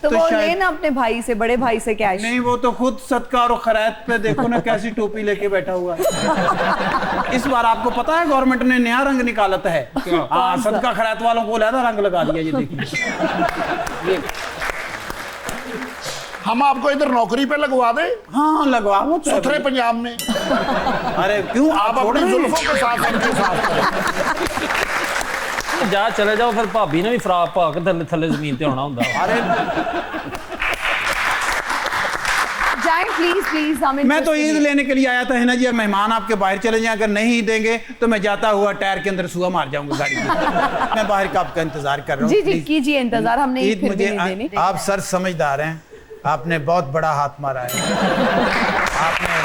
[SPEAKER 1] तो वो
[SPEAKER 4] शायद-
[SPEAKER 1] लेना अपने भाई से, बड़े भाई से कैश।
[SPEAKER 4] नहीं, वो तो खुद सदका और खैरात पे देखो ना कैसी टोपी लेके बैठा हुआ है। इस बार आपको पता है गवर्नमेंट ने नया रंग निकाला है। हाँ, सदका खैरात वालों को लहदा रंग लगा दिया, ये देखिए।
[SPEAKER 2] हम आपको इधर नौकरी पे लगवा दे,
[SPEAKER 4] हाँ लगवाओ तो।
[SPEAKER 2] सुथरे पंजाब में।
[SPEAKER 4] अरे क्यों
[SPEAKER 2] आप
[SPEAKER 4] आप
[SPEAKER 2] अपनी जुल्फों के साथ सबके साथ करें।
[SPEAKER 3] जा चले जाओ, फिर भाभी ने भी फराक पा के थल्ले थल्ले जमीन ते आना हुंदा।
[SPEAKER 4] अरे
[SPEAKER 1] जाए प्लीज प्लीज, हमें
[SPEAKER 4] मैं तो ईद लेने के लिए आया था, है ना जी। अब मेहमान आपके बाहर चले जाएं, अगर नहीं देंगे तो मैं जाता हुआ टायर के अंदर सुआ मार जाऊंगा गाड़ी में। मैं बाहर का आपका इंतजार कर रहा हूँ।
[SPEAKER 1] जी जी
[SPEAKER 4] Please।
[SPEAKER 1] कीजिए इंतजार, हमने
[SPEAKER 4] ईद
[SPEAKER 1] फिर भी
[SPEAKER 4] मुझे
[SPEAKER 1] नहीं देनी।
[SPEAKER 4] आप सर समझदार हैं, आपने बहुत बड़ा हाथ मारा है। आपने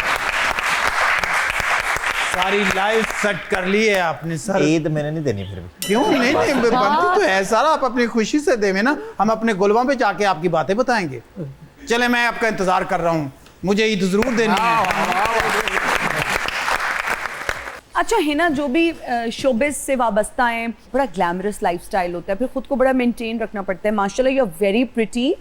[SPEAKER 4] सारी लाइफ सेट कर ली है आपने सर।
[SPEAKER 6] ईद मैंने नहीं देनी फिर भी।
[SPEAKER 4] क्यों नहीं बनती तो है सारा, आप अपनी खुशी से देवे ना, हम अपने गुलवा पे जाके आपकी बातें बताएंगे। चले, मैं आपका इंतजार कर रहा हूँ, मुझे ईद जरूर देनी है।
[SPEAKER 1] अच्छा है ना, जो भी शोबिज से वाबस्ता हैं, बड़ा ग्लैमरस लाइफस्टाइल होता है, फिर खुद को बड़ा मेंटेन रखना पड़ता है। माशाल्लाह यू आर वेरी प्रिटी,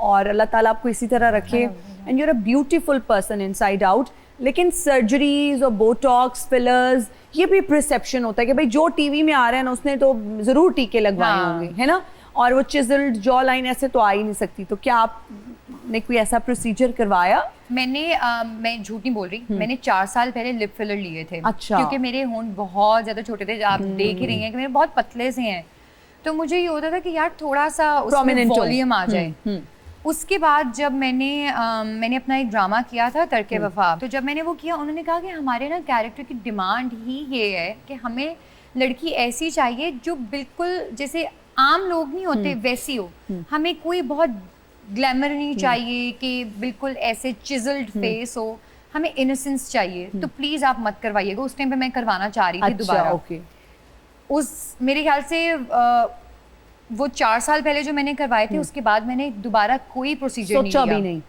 [SPEAKER 1] और अल्लाह ताला आपको इसी तरह रखे, and you are a beautiful person inside out. लेकिन सर्जरीज और बोटॉक्स, फिलर्स, ये भी परसेप्शन होता है कि भाई जो टीवी में आ रहा है ना, उसने तो जरूर टीके लगवाए
[SPEAKER 5] हाँ।
[SPEAKER 1] होंगे, है ना, और वो चिजल्ड जॉ लाइन ऐसे तो आ ही नहीं सकती। तो क्या आपने कोई ऐसा प्रोसीजर करवाया?
[SPEAKER 5] मैं झूठ नहीं बोल रही, मैंने 4 साल पहले लिप फिलर लिए थे।
[SPEAKER 1] अच्छा।
[SPEAKER 5] क्योंकि मेरे होंठ बहुत ज्यादा छोटे थे, आप देख ही रही हैं कि मेरे बहुत पतले से हैं, तो मुझे ये होता था कि यार थोड़ा सा उसमें
[SPEAKER 1] Prominent हो।
[SPEAKER 5] वॉल्यूम आ जाए। उसके बाद जब मैंने अपना एक ड्रामा किया था तर्के वफा, तो जब मैंने वो किया, उन्होंने कहा कि हमारे ना कैरेक्टर की डिमांड ही ये है कि हमें लड़की ऐसी चाहिए जो बिल्कुल जैसे आम लोग नहीं होते वैसी हो। हमें कोई बहुत ग्लैमर नहीं चाहिए कि बिल्कुल ऐसे चिजल्ड फेस हो, हमें इनोसेंस चाहिए। तो प्लीज आप मत करवाइएगा। उस टाइम पे मैं करवाना चाह रही थी दोबारा।
[SPEAKER 1] ओके।
[SPEAKER 5] उस मेरे ख्याल से वो 4 साल पहले जो मैंने करवाए थे, उसके बाद मैंने दोबारा कोई प्रोसीजर नहीं
[SPEAKER 1] सोचा
[SPEAKER 5] लिया।
[SPEAKER 1] भी नहीं।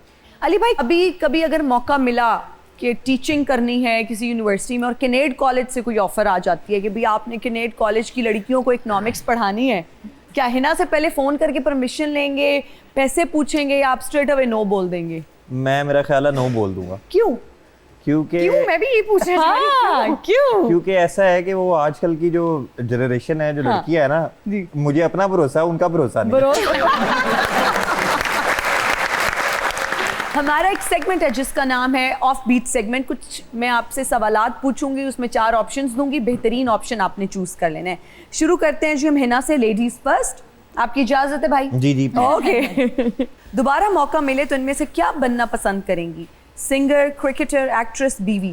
[SPEAKER 1] अली भाई, अभी कभी अगर मौका मिला कि टीचिंग करनी है किसी यूनिवर्सिटी में और किनेड कॉलेज से कोई ऑफर आ जाती है कि भाई आपने किनेड कॉलेज की लड़कियों को इकोनॉमिक्स पढ़ानी है, क्या हिना से पहले फोन करके परमिशन लेंगे, पैसे पूछेंगे, या आप स्ट्रेट अवे नो बोल देंगे?
[SPEAKER 6] मैं, मेरा ख्याल है नो बोल दूंगा।
[SPEAKER 1] क्यों?
[SPEAKER 6] क्योंकि
[SPEAKER 5] मैं भी ये पूछना चाह रही थी।
[SPEAKER 1] हाँ, क्यों?
[SPEAKER 6] क्योंकि ऐसा है कि वो आजकल की जो जनरेशन है, जो लड़कियां है ना,
[SPEAKER 1] जी।
[SPEAKER 6] मुझे अपना भरोसा है, उनका भरोसा नहीं।
[SPEAKER 1] हमारा एक सेगमेंट है जिसका नाम है ऑफ बीट सेगमेंट। कुछ मैं आपसे सवालात पूछूंगी, उसमें 4 ऑप्शंस दूंगी, बेहतरीन ऑप्शन आपने चूज कर लेना है। शुरू करते हैं जी हम हिना से, लेडीज फर्स्ट। आपकी इजाजत है भाई?
[SPEAKER 6] जी जी।
[SPEAKER 1] ओके। दोबारा मौका मिले तो इनमें से क्या बनना पसंद करेंगी? सिंगर, क्रिकेटर, एक्ट्रेस, बीवी?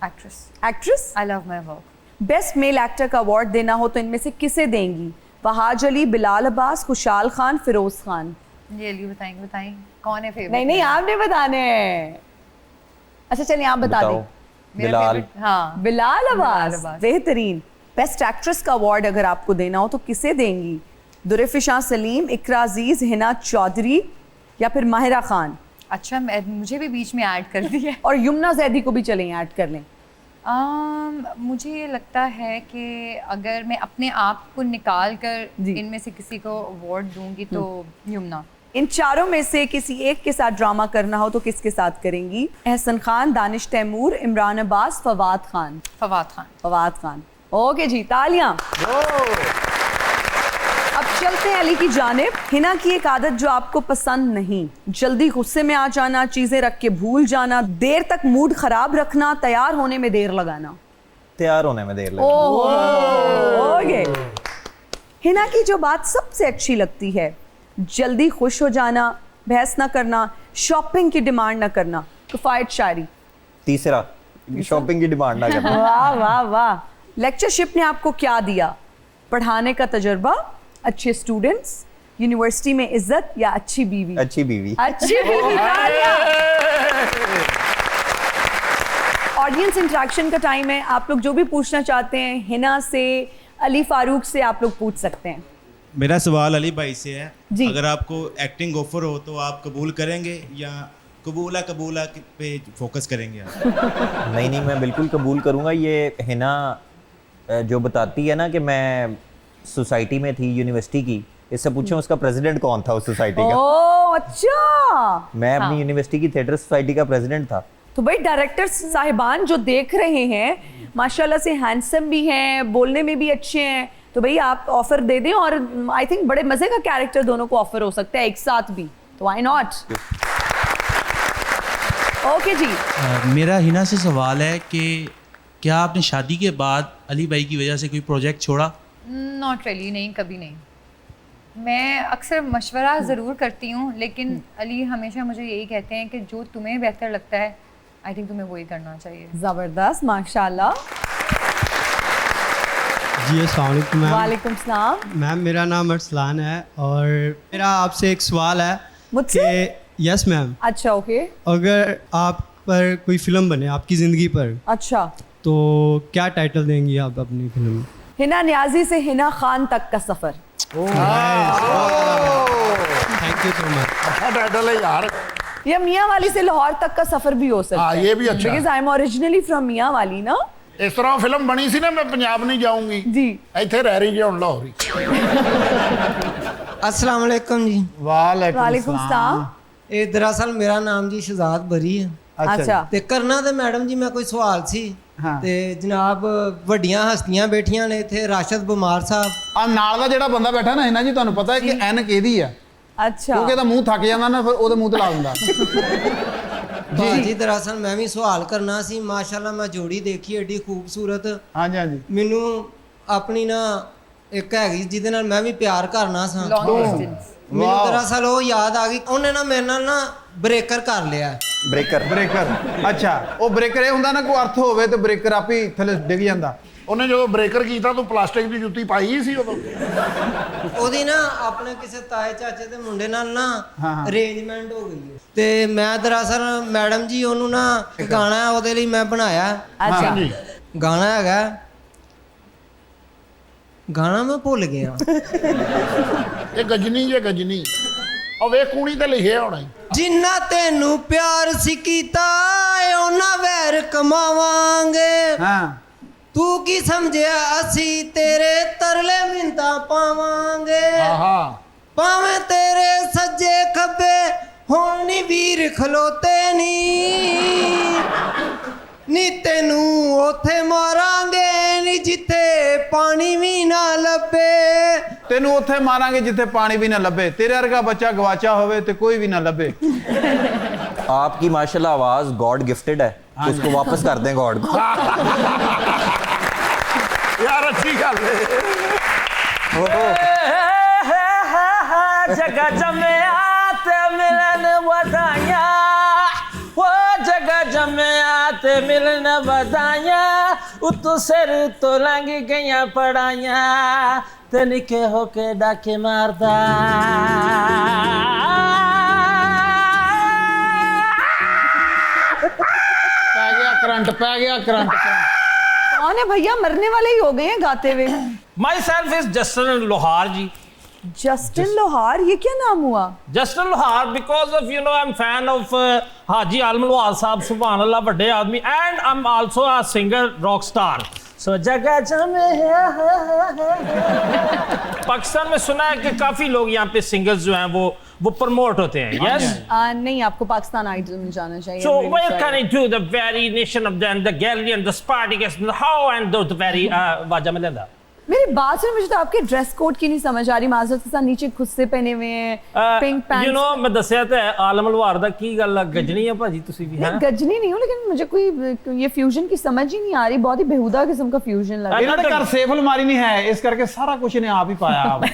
[SPEAKER 5] Actress.
[SPEAKER 1] Actress.
[SPEAKER 5] I love my work.
[SPEAKER 1] Best male actor का अवार्ड देना हो तो इनमें से किसे देंगी? फहाद अली, बिलाल अब्बास, खुशाल खान, फिरोज खान?
[SPEAKER 5] ये अली बताएं कौन है फेवरेट?
[SPEAKER 1] नहीं आपने बताने हैं। अच्छा चलिए आप बता
[SPEAKER 6] बताओ।
[SPEAKER 1] दें।
[SPEAKER 6] बिलाल।
[SPEAKER 5] हाँ,
[SPEAKER 1] बिलाल
[SPEAKER 5] बिलाल
[SPEAKER 1] अब्बास,
[SPEAKER 5] अब्बास।
[SPEAKER 1] बेहतरीन। बेस्ट एक्ट्रेस का अवार्ड अगर आपको देना हो तो किसे देंगी? दुरेफिशा सलीम, इकरा अजीज, हिना चौधरी, या फिर माहिरा खान?
[SPEAKER 5] अच्छा मुझे भी बीच में ऐड कर दिया।
[SPEAKER 1] और यमुना जैदी को भी चलें ऐड कर लें।
[SPEAKER 5] मुझे ये लगता है कि अगर मैं अपने आप को निकाल कर
[SPEAKER 1] जी।
[SPEAKER 5] इनमें से किसी को अवार्ड दूंगी तो यमुना।
[SPEAKER 1] इन चारों में से किसी एक के साथ ड्रामा करना हो तो किसके साथ करेंगी? एहसन खान, दानिश तैमूर, इमरान अब्बास, फवाद खान?
[SPEAKER 5] फवाद खान।
[SPEAKER 1] फवाद खान। ओके जी, तालियां। अब चलते हैं अली की जानिब। हिना की एक आदत जो आपको पसंद नहीं, जल्दी गुस्से में आ जाना, चीजें रख के भूल जाना, देर तक मूड खराब रखना, तैयार होने में देर लगाना?
[SPEAKER 6] तैयार होने में देर लगी।
[SPEAKER 1] ओके। हिना की जो बात सबसे अच्छी लगती है? जल्दी खुश हो जाना, बहस ना करना, शॉपिंग की डिमांड ना करना, किफायत शायरी?
[SPEAKER 6] तीसरा, शॉपिंग की डिमांड ना करना।
[SPEAKER 1] वाह वाह वाह। लेक्चरशिप ने आपको क्या दिया? पढ़ाने का तजुर्बा, अच्छे स्टूडेंट्स, यूनिवर्सिटी में इज्जत, या अच्छी बीवी?
[SPEAKER 6] अच्छी बीवी।
[SPEAKER 1] अच्छी बीवी। ऑडियंस इंटरेक्शन का टाइम है। आप लोग जो भी पूछना चाहते हैं हिना से, अली फारूक से, आप लोग पूछ सकते हैं।
[SPEAKER 7] मेरा सवाल अली भाई से है,
[SPEAKER 1] जी।
[SPEAKER 7] अगर आपको एक्टिंग ऑफर हो तो आप कबूल करेंगे या कबूला पे फोकस करेंगे आप?
[SPEAKER 6] नहीं, मैं बिल्कुल कबूल करूंगा। ये हिना जो बताती है ना कि मैं सोसाइटी में थी यूनिवर्सिटी की, इससे पूछें उसका प्रेसिडेंट कौन था उस सोसाइटी का।
[SPEAKER 1] ओह, अच्छा।
[SPEAKER 6] मैं अपनी यूनिवर्सिटी की थिएटर सोसाइटी का प्रेसिडेंट था।
[SPEAKER 1] तो भाई डायरेक्टर साहिबान जो देख रहे हैं माशाल्लाह से हैंडसम भी हैं, बोलने में भी अच्छे हैं, तो भाई आप ऑफर दे दें और आई थिंक बड़े मजे का कैरेक्टर दोनों को ऑफर हो सकता है एक साथ भी, तो व्हाई नॉट। ओके जी।
[SPEAKER 7] मेरा हिना से सवाल है कि क्या आपने शादी के बाद अली भाई की वजह से कोई प्रोजेक्ट छोड़ा?
[SPEAKER 5] नॉट रियली, नहीं, कभी नहीं। मैं अक्सर मशवरा ज़रूर करती हूँ, लेकिन अली हमेशा मुझे यही कहते हैं कि जो तुम्हें बेहतर लगता है आई थिंक तुम्हें वही करना चाहिए।
[SPEAKER 1] जबरदस्त, माशाल्लाह।
[SPEAKER 8] जी अस्सलाम वालेकुम मैम।
[SPEAKER 1] वालेकुम सलाम।
[SPEAKER 8] मैम मेरा नाम अरसलान है और मेरा आपसे एक सवाल है
[SPEAKER 1] मुझसे?
[SPEAKER 8] कि यस मैम,
[SPEAKER 1] अच्छा ओके।
[SPEAKER 8] अगर आप पर कोई फिल्म बने आपकी ज़िंदगी पर,
[SPEAKER 1] अच्छा,
[SPEAKER 8] तो क्या टाइटल देंगी आप अपनी फिल्म में?
[SPEAKER 1] हिना न्याजी से हिना खान तक का सफर।
[SPEAKER 8] Thank you so much.
[SPEAKER 2] अच्छा टाइटल है यार।
[SPEAKER 1] या मियाँ वाली से लाहौर तक का सफर भी हो सकता
[SPEAKER 2] हाँ,
[SPEAKER 1] है।
[SPEAKER 2] ये भी अच्छा है।
[SPEAKER 1] Because I am originally from मियाँ वाली ना।
[SPEAKER 2] इस तरह फिल्म बनी सी ना मैं पंजाब नहीं जाऊंगी
[SPEAKER 1] जी।
[SPEAKER 2] ਇੱਥੇ ਰਹਿ ਰਹੀ ਜੇ ਹੁਣ ਲਾਹੌਰ ਹੀ।
[SPEAKER 9] अस्सलाम वालेकुम जी।
[SPEAKER 1] वालेकुम सलाम।
[SPEAKER 9] ਇਹ ਦਰਅਸਲ ਮੇਰਾ ਨਾਮ ਜੀ ਸ਼ਹਜ਼ਾਦ ਬਰੀ ਹੈ।
[SPEAKER 1] अच्छा
[SPEAKER 9] ਤੇ ਕਰਨਾ ਤੇ ਮੈਡਮ ਜੀ ਮੈਂ ਕੋਈ ਸਵਾਲ ਸੀ
[SPEAKER 4] ਹਾਂ।
[SPEAKER 9] ਤੇ ਜਨਾਬ ਵੱਡੀਆਂ ਹਸਤੀਆਂ ਬੈਠੀਆਂ ਨੇ ਇੱਥੇ ਰਾਸ਼ਦ ਬਿਮਾਰ ਸਾਹਿਬ।
[SPEAKER 4] ਆ ਨਾਲ ਦਾ ਜਿਹੜਾ ਬੰਦਾ ਬੈਠਾ ਨਾ ਇਹਨਾਂ ਜੀ, ਤੁਹਾਨੂੰ ਪਤਾ ਹੈ ਕਿ ਐਨਕ ਇਹਦੀ ਆ,
[SPEAKER 1] अच्छा
[SPEAKER 4] ਕਿਉਂਕਿ ਇਹਦਾ ਮੂੰਹ ਥੱਕ ਜਾਂਦਾ ਨਾ, ਫਿਰ ਉਹਦੇ ਮੂੰਹ ਤੇ ਲਾ ਦਿੰਦਾ।
[SPEAKER 9] ਜੀ ਦਰਅਸਲ ਮੈਂ ਵੀ ਸਵਾਲ ਕਰਨਾ ਸੀ। ਮਾਸ਼ਾਅੱਲਾ ਮੈਂ ਜੋੜੀ ਦੇਖੀ ਏਡੀ ਖੂਬਸੂਰਤ।
[SPEAKER 4] ਹਾਂਜੀ ਹਾਂਜੀ।
[SPEAKER 9] ਮੈਨੂੰ ਆਪਣੀ ਨਾ ਇੱਕ ਹੈਗੀ ਜਿਹਦੇ ਨਾਲ ਮੈਂ ਵੀ ਪਿਆਰ ਕਰਨਾ ਸਾਂ।
[SPEAKER 5] Long distance.
[SPEAKER 9] ਮੈਨੂੰ ਦਰਅਸਲ ਉਹ ਯਾਦ ਆ ਗਈ, ਉਹਨੇ ਨਾ ਮੇਰੇ ਨਾਲ ਨਾ ਬ੍ਰੇਕਰ ਕਰ ਲਿਆ।
[SPEAKER 4] ਬ੍ਰੇਕਰ। ਅੱਛਾ, ਉਹ ਬ੍ਰੇਕਰ ਇਹ ਹੁੰਦਾ ਨਾ ਕੋਈ ਅਰਥ ਹੋਵੇ ਤੇ ਬ੍ਰੇਕਰ ਆਪੇ ਹੀ ਥੱਲੇ ਡਿੱਗ ਜਾਂਦਾ।
[SPEAKER 2] ਉਹਨੇ ਜਦੋਂ ਬ੍ਰੇਕਰ ਕੀਤਾ ਤੂੰ ਪਲਾਸਟਿਕ ਦੀ ਜੁੱਤੀ ਪਾਈ ਹੀ ਸੀ ਉਦੋਂ।
[SPEAKER 9] ਉਹਦੀ ਨਾ ਆਪਣੇ ਕਿਸੇ ਤਾਏ ਚਾਚੇ ਦੇ ਮੁੰਡੇ ਨਾਲ ਨਾ
[SPEAKER 4] ਹਾਂ।
[SPEAKER 9] ਅਰੇਂਜਮੈਂਟ ਹੋ ਗਈ ਹੈ ਤੇ ਮੈਂ ਦਰਅਸਲ ਮੈਡਮ ਜੀ ਉਹਨੂੰ ਨਾ ਇੱਕ ਗਾਣਾ ਹੈ ਉਹਦੇ ਲਈ ਮੈਂ ਬਣਾਇਆ।
[SPEAKER 1] अच्छा
[SPEAKER 2] ਹਾਂਜੀ
[SPEAKER 9] ਗਾਣਾ ਹੈਗਾ, ਗਾਣਾ ਮੈਂ ਭੁੱਲ ਗਿਆ।
[SPEAKER 2] ਇਹ ਗਜਨੀ ਜੇ ਗਜਨੀ ਉਹ ਵੇ ਕੂਣੀ ਤੇ ਲਿਖਿਆ ਹੋਣਾ ਈ।
[SPEAKER 9] ਜਿੰਨਾ ਤੈਨੂੰ ਪਿਆਰ ਸੀ ਕੀਤਾ ਉਹਨਾਂ ਵੈਰ ਕਮਾਵਾਂਗੇ।
[SPEAKER 4] ਹਾਂ।
[SPEAKER 9] ਤੂੰ ਕੀ ਸਮਝਿਆ ਅਸੀਂ ਤੇਰੇ ਤਰਲੇ ਮਿੰਤਾਂ ਪਾਵਾਂਗੇ।
[SPEAKER 2] ਆਹਾ
[SPEAKER 9] ਭਾਵੇਂ ਤੇਰੇ ਸੱਜੇ ਖੱਬੇ ਹੁਣ ਨੀ ਵੀਰ ਖਲੋਤੇ ਨੀ ਤੈਨੂੰ ਉੱਥੇ ਮਾਰਾਂਗੇ ਨੀ ਜਿੱਥੇ ਪਾਣੀ ਵੀ ਨਾ ਲੱਭੇ।
[SPEAKER 4] ਤੈਨੂੰ ਉੱਥੇ ਮਾਰਾਂਗੇ ਜਿੱਥੇ ਪਾਣੀ ਵੀ ਨਾ ਲੱਭੇ। ਤੇਰੇ ਵਰਗਾ ਬੱਚਾ ਗਵਾਚਾ ਹੋਵੇ ਤੇ ਕੋਈ ਵੀ ना लभे।
[SPEAKER 6] आपकी माशाल्लाह आवाज गॉड गिफ्टेड है, उसको वापस कर दें गॉड को।
[SPEAKER 2] ਯਾਰ ਅੱਛੀ ਗੱਲ ਹੈ।
[SPEAKER 3] जगह जमिया ते मिलन वधाया, वो जगह जमिया ते मिलन वधाया, उतो सिर तो लंघ गईयां पढ़ाइयां ते निके होके डाके मारदा।
[SPEAKER 4] पै गया करंट।
[SPEAKER 1] कौन है भैया, मरने वाले ही हो गए हैं गाते हुए।
[SPEAKER 3] माई सेल्फ इज जस्टिन लोहार जी।
[SPEAKER 1] जस्टिन लोहार, ये क्या नाम हुआ?
[SPEAKER 3] Justin Lohar because of you know I am fan of Haji Alam Lohar sahab, सुभान अल्लाह, बड़े आदमी, and I am also a singer rock star. So जगह जमे पाकिस्तान में सुना है कि काफी लोग यहाँ पे सिंगर्स जो हैं वो प्रमोट होते हैं। यस
[SPEAKER 1] नहीं, आपको पाकिस्तान आइडल में जाना चाहिए।
[SPEAKER 3] So where can I do the very nation of the gallery and the Spartacus and how and the very वाजा में लेंदा।
[SPEAKER 1] मेरी बात सुन, मुझे तो आपके ड्रेस कोड की नहीं समझ आ रही। माजरत के साथ नीचे खुद से पहने हुए हैं पिंक पैंट।
[SPEAKER 3] यू नो मैं दसिया तो है आलम लोहार दा की गल गजनी है भाजी तुसी भी हैं।
[SPEAKER 1] गजनी नहीं हूँ, लेकिन मुझे कोई ये फ्यूजन की समझ ही नहीं आ रही। बहुत ही बेहुदा किस्म का फ्यूजन लग रहा
[SPEAKER 4] ਇਹਨਾਂ ਦੇ ਘਰ ਸੇਫ ਅਲਮਾਰੀ ਨਹੀਂ ਹੈ, ਇਸ ਕਰਕੇ ਸਾਰਾ ਕੁਝ ਇਹਨੇ ਆਪ ਹੀ ਪਾਇਆ।
[SPEAKER 1] है।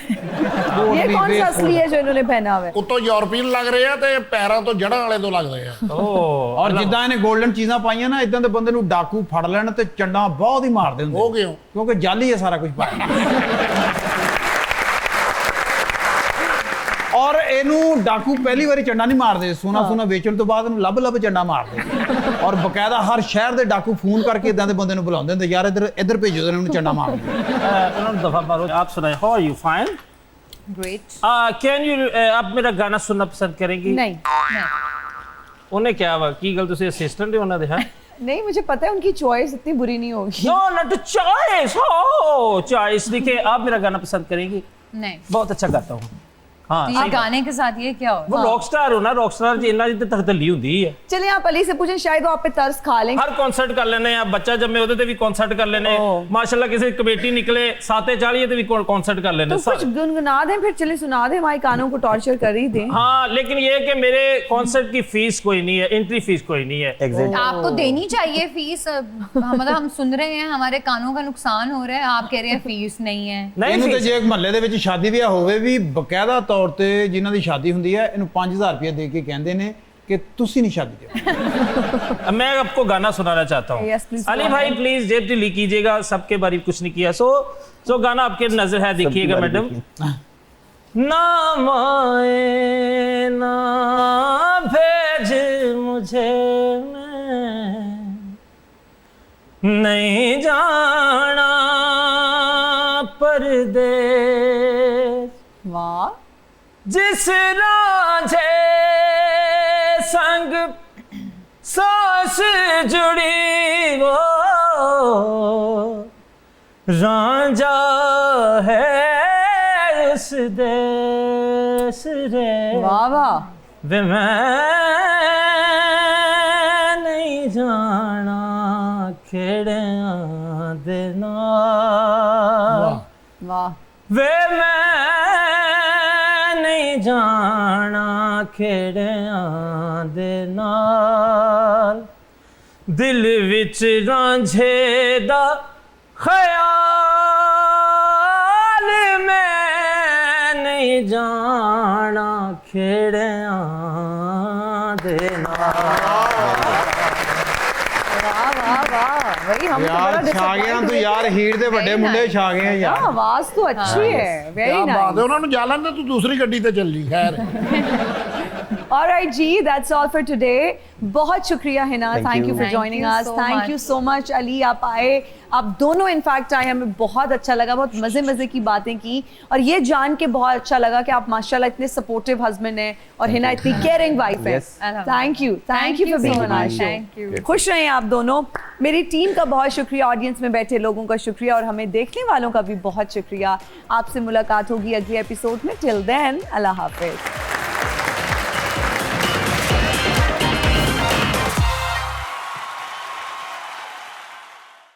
[SPEAKER 1] ये कौन सा असली है जो इन्होंने पहना हुआ है?
[SPEAKER 2] ਉੱਤੋਂ ਯੂਰਪੀਅਨ ਲੱਗ ਰਹੇ ਆ ਤੇ ਪੈਰਾਂ ਤੋਂ ਜੜ੍ਹਾਂ ਵਾਲੇ ਤੋਂ ਲੱਗਦੇ ਆ।
[SPEAKER 3] ओह
[SPEAKER 4] ਔਰ ਜਿੱਦਾਂ ਇਹਨੇ 골ਡਨ ਚੀਜ਼ਾਂ ਪਾਈਆਂ ਨਾ, ਇਦਾਂ ਦੇ ਬੰਦੇ ਨੂੰ ਡਾਕੂ ਫੜ ਲੈਣ ਤੇ ਚੰਡਾ ਬਹੁਤ ਹੀ ਮਾਰਦੇ ਹੁੰਦੇ।
[SPEAKER 2] ਉਹ ਕਿਉਂ?
[SPEAKER 4] ਕਿਉਂਕਿ ਜਾਲੀ ਹੈ ਸਾਰਾ ਕੁਝ ਪਾਇਆ। ਔਰ ਇਹਨੂੰ ਡਾਕੂ ਪਹਿਲੀ ਵਾਰੀ ਚੰਡਾ ਨਹੀਂ ਮਾਰਦੇ, ਸੋਨਾ ਵੇਚਣ ਤੋਂ ਬਾਅਦ ਇਹਨੂੰ ਲੱਭ ਚੰਡਾ ਮਾਰਦੇ। ਔਰ ਬਕਾਇਦਾ ਹਰ ਸ਼ਹਿਰ ਦੇ ਡਾਕੂ ਫੋਨ ਕਰਕੇ ਇਦਾਂ ਦੇ ਬੰਦੇ ਨੂੰ ਬੁਲਾਉਂਦੇ ਹੁੰਦੇ, ਯਾਰ ਇੱਧਰ ਭੇਜੋ ਇਹਨੂੰ ਚੰਡਾ ਮਾਰ।
[SPEAKER 3] उन्होंने दफा मारो। आप सुनाए, how are you? Fine.
[SPEAKER 5] Great.
[SPEAKER 3] Can you आप मेरा गाना सुनना पसंद करेंगी?
[SPEAKER 1] नहीं
[SPEAKER 3] उन्हें क्या हुआ की गल तुसी असिस्टेंट होना दे? हां
[SPEAKER 1] नहीं, मुझे पता है उनकी चॉइस इतनी बुरी नहीं होगी।
[SPEAKER 3] No not choice. हो चॉइस। देखिए आप मेरा गाना पसंद करेंगी?
[SPEAKER 5] नहीं।
[SPEAKER 3] बहुत अच्छा गाता हूँ। हाँ,
[SPEAKER 5] ये गाने के साथ ये क्या हो?
[SPEAKER 3] वो रॉकस्टार हो ना, रॉकस्टार जी इन्ना जिते तख्तली हुंदी है।
[SPEAKER 1] चलिए आप अली से पूछें, शायद वो आप पे तरस खा लें।
[SPEAKER 3] हर कॉन्सर्ट कर लेने आप, बच्चा जब मैं होते थे भी कॉन्सर्ट कर लेने, माशाल्लाह किसी कमेटी निकले 7:40 ते भी कॉन्सर्ट कर लेने।
[SPEAKER 1] तो कुछ गुनगुना दें, फिर चलिए सुना दें, हमारे कानों को टॉर्चर कर ही दें।
[SPEAKER 3] हाँ, लेकिन ये कि मेरे कॉन्सर्ट की फीस कोई नहीं है, एंट्री फीस कोई नहीं है।
[SPEAKER 5] आपको देनी चाहिए फीस, मतलब हम सुन रहे हैं, हमारे कानों का नुकसान हो रहा है, आप कह रहे हैं फीस नहीं है।
[SPEAKER 4] ਇਹਨੂੰ ਤੇ ਜੇ ਮਹੱਲੇ ਦੇ ਵਿੱਚ ਸ਼ਾਦੀ ਵਿਆਹ ਹੋਵੇ ਵੀ ਬਕਾਇਦਾ ਤੌਰ ਤੇ ਜਿਨ੍ਹਾਂ ਦੀ ਸ਼ਾਦੀ ਹੁੰਦੀ ਹੈ ਇਹਨੂੰ 5000 ਰੁਪਏ ਦੇ ਕੇ ਕਹਿੰਦੇ ਨੇ कि तुसी नहीं शादी दे।
[SPEAKER 3] मैं आपको गाना सुनाना चाहता हूँ।
[SPEAKER 1] Yes, please,
[SPEAKER 3] अली भाई प्लीज जेब ढीली कीजिएगा, सबके बारे में कुछ नहीं किया। सो गाना आपके नजर है, देखिएगा मैडम। ना माए ना भेज मुझे, नहीं जाना परदेस,
[SPEAKER 1] वाह,
[SPEAKER 3] जिस रांझे संग सांस जुड़ी वो रांझा है उस देश रे।
[SPEAKER 1] वाह वाह,
[SPEAKER 3] वे मैं नहीं जाना खेड़ियां दे नाल,
[SPEAKER 1] वाह,
[SPEAKER 3] वे मैं नहीं जाना खेड़ियां दे नाल, दिल विच रांझे दा ख्याल, मैं नहीं जाना खेड़ियां दे नाल।
[SPEAKER 1] वाह वाह वाह, वही हम
[SPEAKER 4] यार छा गया तू यार, हीर दे बड़े मुंडे छा गए हैं यार।
[SPEAKER 1] आवाज तो अच्छी है, वेरी
[SPEAKER 2] क्या बात
[SPEAKER 1] नाइस।
[SPEAKER 2] है, उन्होंने जालन तू दूसरी गड्डी ते चल ली। खैर
[SPEAKER 1] Alright ji, that's all for today. बहुत शुक्रिया Hina, thank you for
[SPEAKER 5] Thank
[SPEAKER 1] joining
[SPEAKER 5] you
[SPEAKER 1] us,
[SPEAKER 5] so
[SPEAKER 1] thank
[SPEAKER 5] much.
[SPEAKER 1] You so much. Ali आप आए, आप दोनों इनफैक्ट आए, हमें बहुत अच्छा लगा, बहुत मज़े मज़े की बातें की, और ये जान के बहुत अच्छा लगा कि आप माशाल्लाह इतने सपोर्टिव हस्बैंड हैं और हिना इतनी केयरिंग वाइफ है। Thank you for being on our show.
[SPEAKER 5] Thank you.
[SPEAKER 1] खुश रहें आप दोनों। मेरी टीम का बहुत शुक्रिया, ऑडियंस में बैठे लोगों का शुक्रिया, और हमें देखने वालों का भी बहुत शुक्रिया। आपसे मुलाकात होगी अगले एपिसोड में। टिल देन, अल्लाह हाफिज।